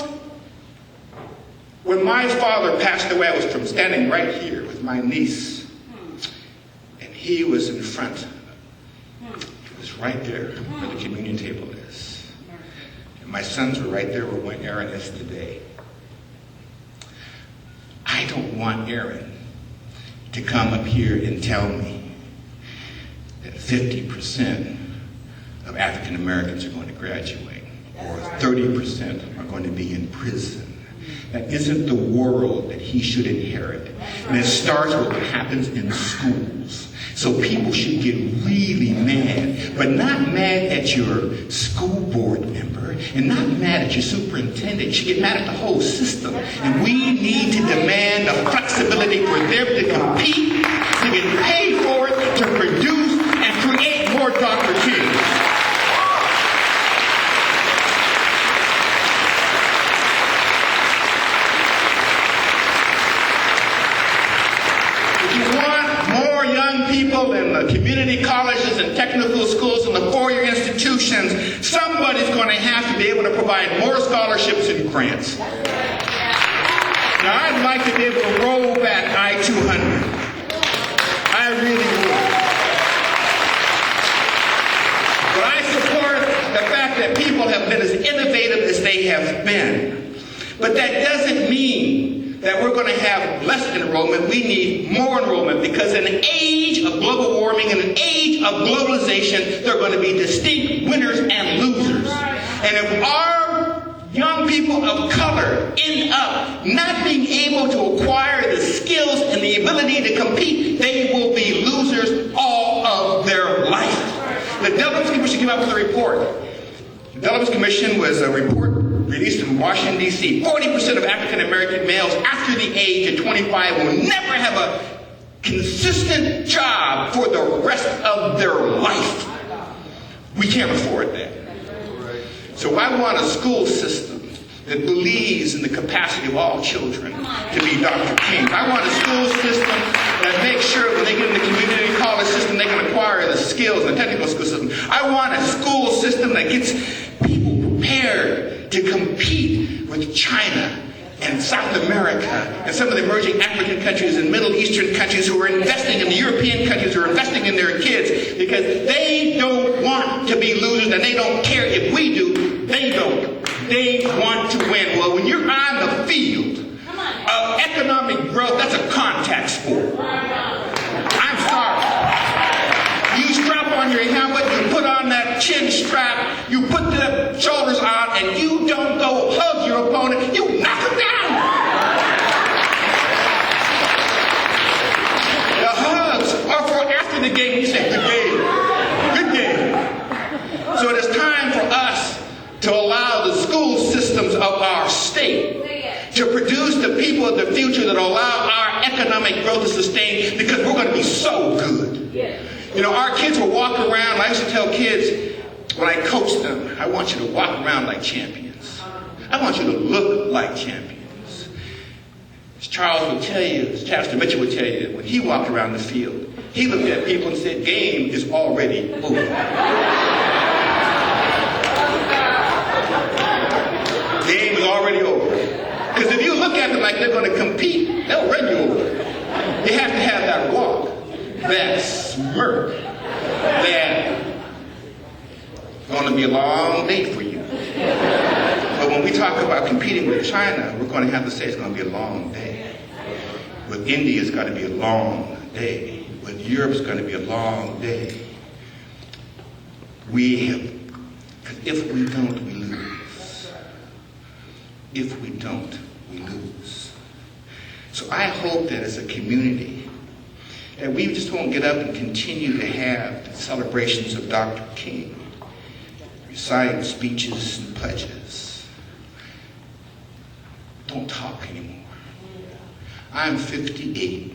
when my father passed away, I was from standing right here with my niece, and he was in front. He was right there where the communion table is. And my sons were right there where Aaron is today. I don't want Aaron to come up here and tell me that 50% of African Americans are going to graduate, or 30% are going to be in prison. That isn't the world that he should inherit. And it starts with what happens in schools. So people should get really mad, but not mad at your school board member and not mad at your superintendent. You should get mad at the whole system. And we need to demand the flexibility for them to compete, to get paid for it, to produce and create more Dr. Kings. People in the community colleges and technical schools and the four-year institutions, somebody's going to have to be able to provide more scholarships and grants. Now, I'd like to be able to roll back I-200. I really would. But I support the fact that people have been as innovative as they have been. But that doesn't mean that we're going to have less enrollment. We need more enrollment, because in an age of global warming, in an age of globalization, there are going to be distinct winners and losers. And if our young people of color end up not being able to acquire the skills and the ability to compete, they will be losers all of their life. The Dulles Commission came out with a report. The Dulles Commission was a report released in Washington, D.C. 40% of African American males after the age of 25 will never have a consistent job for the rest of their life. We can't afford that. So I want a school system that believes in the capacity of all children to be Dr. King. I want a school system that makes sure when they get in the community college system, they can acquire the skills in the technical school system. I want a school system that gets people prepared to compete with China and South America and some of the emerging African countries and Middle Eastern countries who are investing in the European countries who are investing in their kids, because they don't want to be losers, and they don't care if we do. They don't. They want to win. Well, when you're on the field of economic growth, that's a contact sport. I'm sorry. You strap on your helmet, you put on that chin strap, you put the shoulders on, and you don't go hug your opponent, you knock him down. The hugs are for after the game. You say, good game, good game. So it is time for us to allow the school systems of our state to produce the people of the future that allow our economic growth to sustain, because we're going to be so good. You know, our kids will walk around. I used to tell kids when I coached them, I want you to walk around like champions. I want you to look like champions. As Charles would tell you, as Pastor Mitchell would tell you, when he walked around the field, he looked at people and said, game is already over. Game is already over. Because if you look at them like they're going to compete, they'll run you over. You have to have that walk, that smirk, that going to be a long day for you. But when we talk about competing with China, we're going to have to say it's going to be a long day. With India, it's got to be a long day. With Europe, it's going to be a long day. If we don't, we lose. If we don't, we lose. So I hope that as a community, that we just won't get up and continue to have the celebrations of Dr. King, recite speeches and pledges. Don't talk anymore. I'm 58.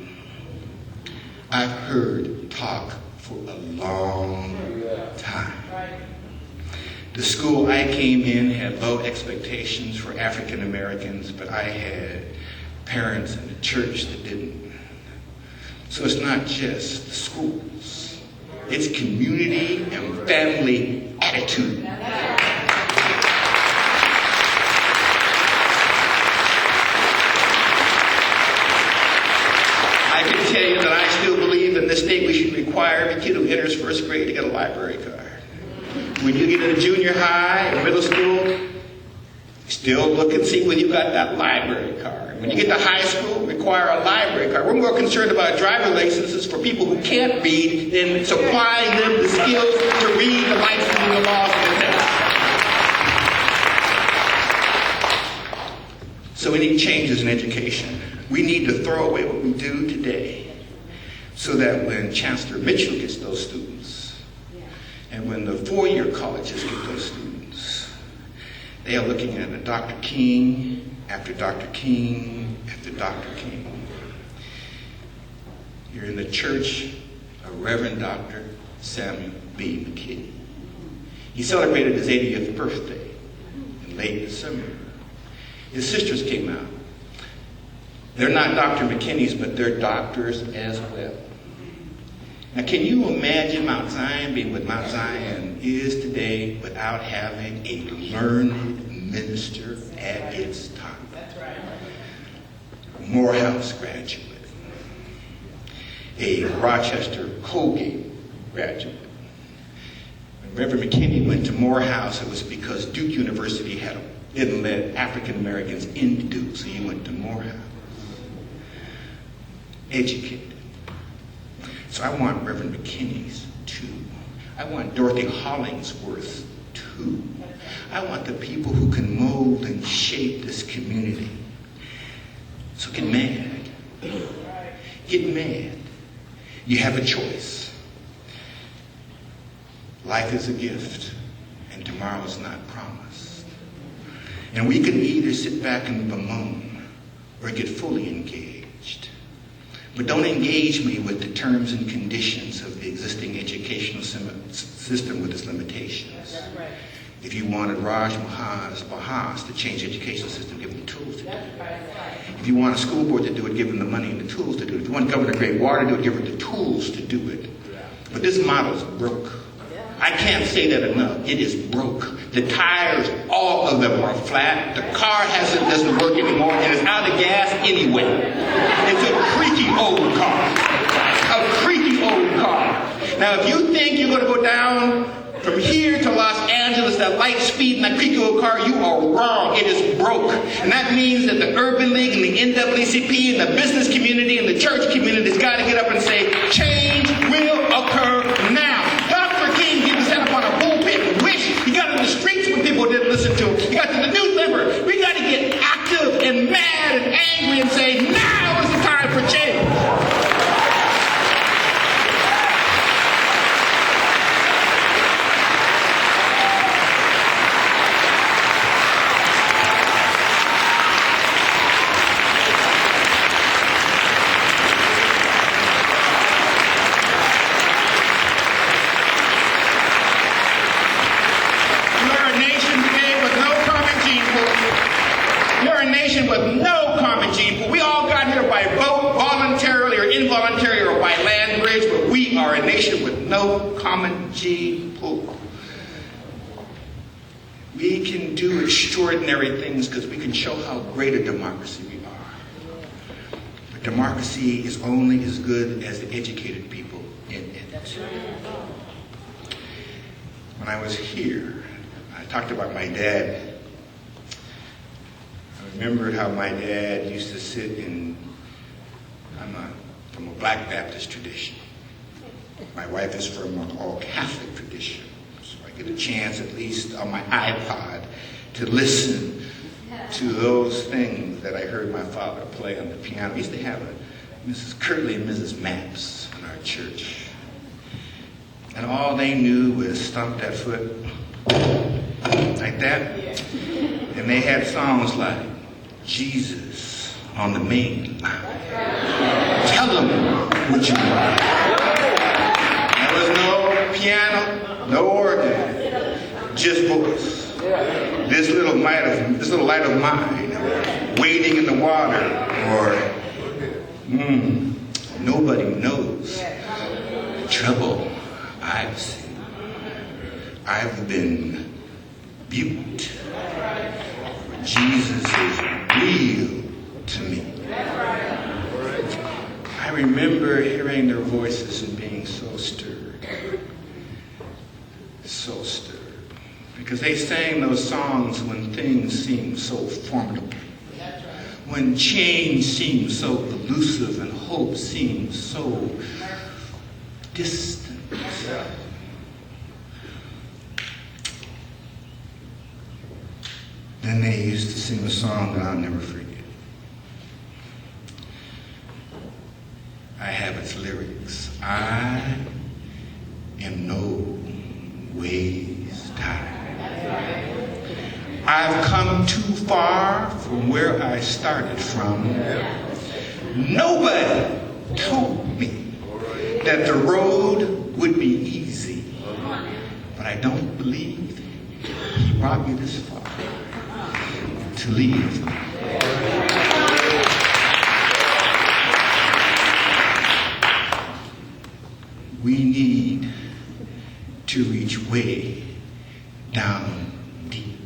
I've heard talk for a long The school I came in had low expectations for African Americans, but I had parents in the church that didn't. So it's not just the schools, it's community and family attitude. I can tell you that I still believe in this state we should require every kid who enters first grade to get a library card. When you get into junior high or middle school, still look and see whether you got that library card. When you get to high school, require a library card. We're more concerned about driver licenses for people who can't read than supplying them the skills to read the license and the laws of the test. So we need changes in education. We need to throw away what we do today so that when Chancellor Mitchell gets those students, and when the four-year colleges get those students, they are looking at a Dr. King after Dr. King after Dr. King. You're in the church of Reverend Dr. Samuel B. McKinney. He celebrated his 80th birthday in late December. His sisters came out. They're not Dr. McKinney's, but they're doctors as well. Now, can you imagine Mount Zion being what Mount Zion is today without having a learned minister at its top? That's right. Morehouse graduate, a Rochester Colgate graduate. When Reverend McKinney went to Morehouse, it was because Duke University didn't let African Americans into Duke, so he went to Morehouse. Educated. So I want Reverend McKinney's too. I want Dorothy Hollingsworth's too. I want the people who can mold and shape this community. So get mad. Get mad. You have a choice. Life is a gift, and tomorrow is not promised. And we can either sit back and bemoan or get fully engaged. But don't engage me with the terms and conditions of the existing educational system with its limitations. If you wanted Raj Bahas to change the educational system, give him the tools to do it. If you want a school board to do it, give them the money and the tools to do it. If you want Governor Gray Water to do it, give her the tools to do it. But this model is broke. I can't say that enough. It is broke. The tires, all of them are flat. The car doesn't work anymore, and it's out of gas anyway. It's a creaky old car. A creaky old car. Now, if you think you're going to go down from here to Los Angeles at light speed in that creaky old car, you are wrong. It is broke. And that means that the Urban League and the NAACP and the business community and the church community has got to get up and say, change will occur now. Dr. King didn't set up on a pulpit and wish. He got in the streets when people didn't listen to him. He got to the newspaper. We got to get active and mad and angry and say, now is the time for change. With no common gene pool. We all got here by vote, voluntarily or involuntarily, or by land bridge, but we are a nation with no common gene pool. We can do extraordinary things because we can show how great a democracy we are. But democracy is only as good as the educated people in it. When I was here, I talked about my dad. I remembered how my dad used to sit in, from a Black Baptist tradition. My wife is from an all-Catholic tradition. So I get a chance, at least on my iPod, to listen to those things that I heard my father play on the piano. We used to have a Mrs. Kirtley and Mrs. Maps in our church. And all they knew was stomp that foot like that. And they had songs like, Jesus on the main line. Tell them what you want. There was no piano, no organ. just voice. This little light of mine, wading in the water, or nobody knows the trouble I've seen. I've been buked. Jesus is real to me. I remember hearing their voices and being so stirred. So stirred. Because they sang those songs when things seemed so formidable. When change seemed so elusive and hope seemed so distant. Then they used to sing a song that I'll never forget. I have its lyrics. I am no ways tired. I've come too far from where I started from. Nobody told me that the road would be easy, but I don't believe he brought me this far to leave. We need to reach way down deep.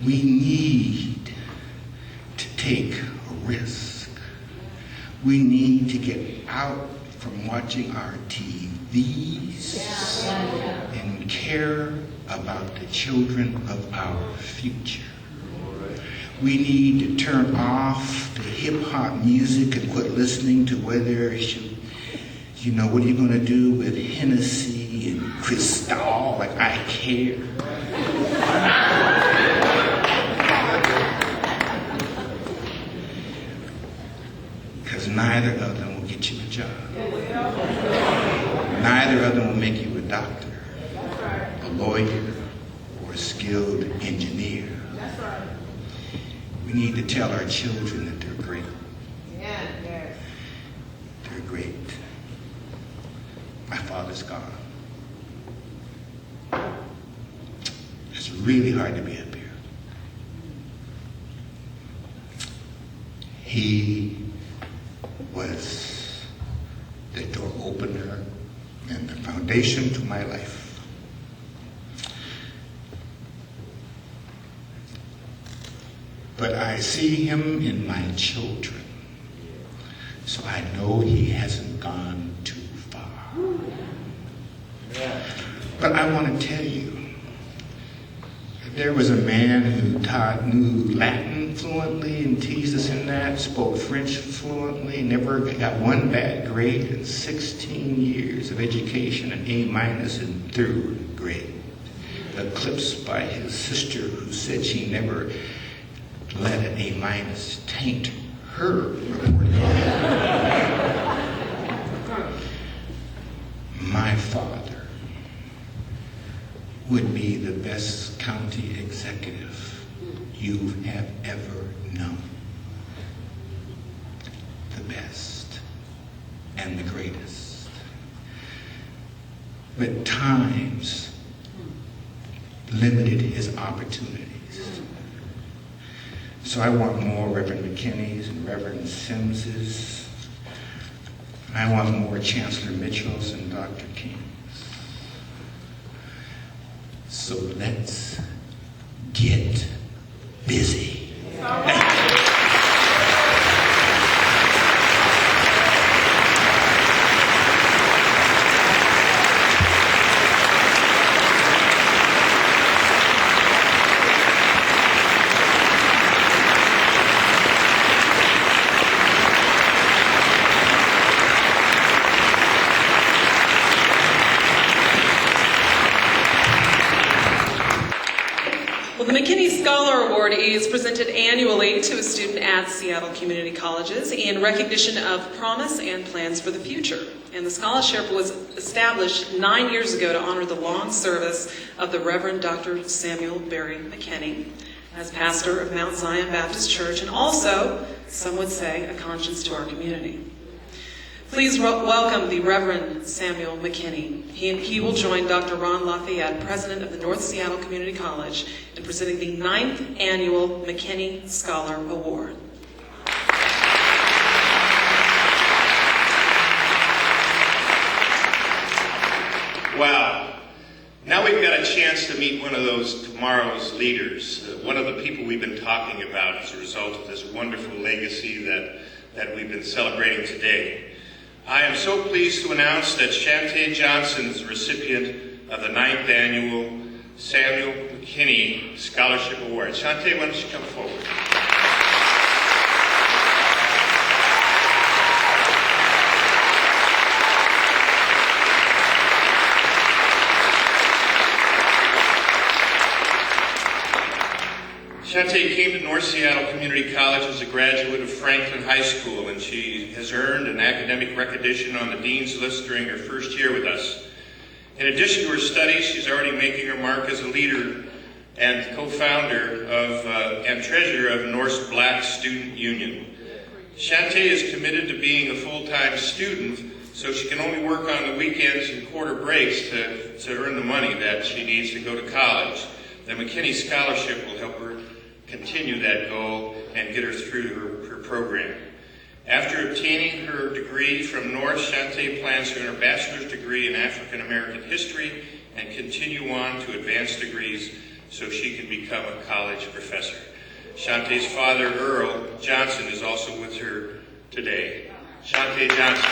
We need to take a risk. We need to get out from watching our TVs and care about the children of our future. We need to turn off the hip-hop music and quit listening to whether what are you going to do with Hennessy and Cristal? Like, I care. Because neither of them will get you a job. Neither of them will make you a doctor, a lawyer, or a skilled engineer. We need to tell our children that they're great. They're great. My father's gone. It's really hard to be up here. He was the door opener and the foundation to my life. But I see him in my children, so I know he hasn't gone too far. But I want to tell you, there was a man who knew Latin fluently and teased us in that, spoke French fluently, never got one bad grade in 16 years of education, an A- in third grade. Eclipsed by his sister, who said she never let an A- taint her report. My father would be the best county executive you have ever known. The best and the greatest. But times limited his opportunities. So I want more Reverend McKinney's and Reverend Sims's. I want more Chancellor Mitchell's and Dr. King's. So let's get busy. Well, the McKinney Scholar Award is presented annually to a student at Seattle Community Colleges in recognition of promise and plans for the future. And the scholarship was established 9 years ago to honor the long service of the Reverend Dr. Samuel Barry McKinney as pastor of Mount Zion Baptist Church, and also, some would say, a conscience to our community. Please welcome the Reverend Samuel McKinney. He will join Dr. Ron Lafayette, President of the North Seattle Community College, in presenting the 9th Annual McKinney Scholar Award. Wow. Now we've got a chance to meet one of those tomorrow's leaders, one of the people we've been talking about as a result of this wonderful legacy that we've been celebrating today. I am so pleased to announce that Shantae Johnson is the recipient of the 9th Annual Samuel McKinney Scholarship Award. Shantae, why don't you come forward? Shantae came to North Seattle Community College as a graduate of Franklin High School, and she has earned an academic recognition on the Dean's List during her first year with us. In addition to her studies, she's already making her mark as a leader and co-founder of and treasurer of North's Black Student Union. Shantae is committed to being a full-time student, so she can only work on the weekends and quarter breaks to earn the money that she needs to go to college. The McKinney Scholarship will help her continue that goal and get her through her program. After obtaining her degree from North, Shantae plans to earn a bachelor's degree in African American history and continue on to advanced degrees so she can become a college professor. Shantae's father, Earl Johnson, is also with her today. Shantae Johnson.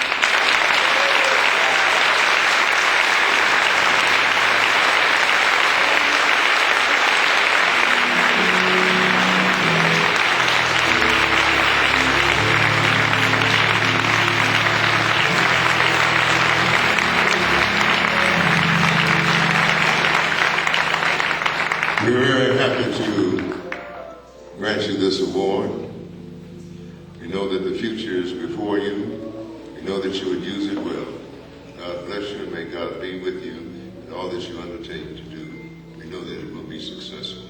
We're very happy to grant you this award. We know that the future is before you. We know that you would use it well. God bless you, and may God be with you in all that you undertake to do. We know that it will be successful.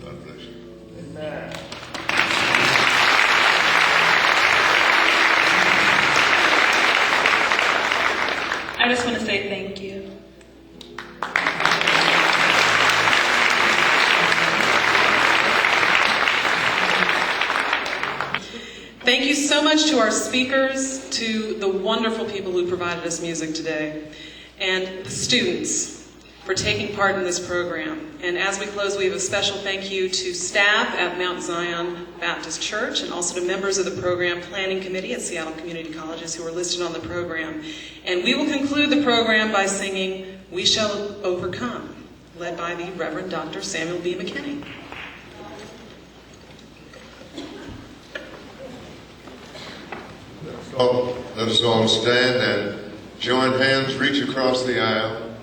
God bless you. Amen. I just want to say thank you. Thank you so much to our speakers, to the wonderful people who provided us music today, and the students for taking part in this program. And as we close, we have a special thank you to staff at Mount Zion Baptist Church and also to members of the program planning committee at Seattle Community Colleges who are listed on the program. And we will conclude the program by singing "We Shall Overcome," led by the Reverend Dr. Samuel B. McKinney. Let us all stand and join hands, reach across the aisle.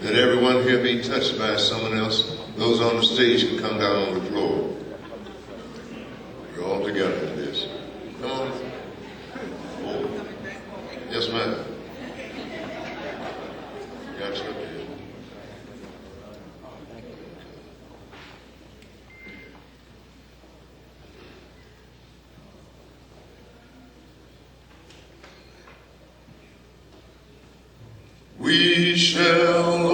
Let everyone here be touched by someone else. Those on the stage can come down on the floor. We're all together in this. Come on. Oh. Yes, ma'am. Got you up here. We shall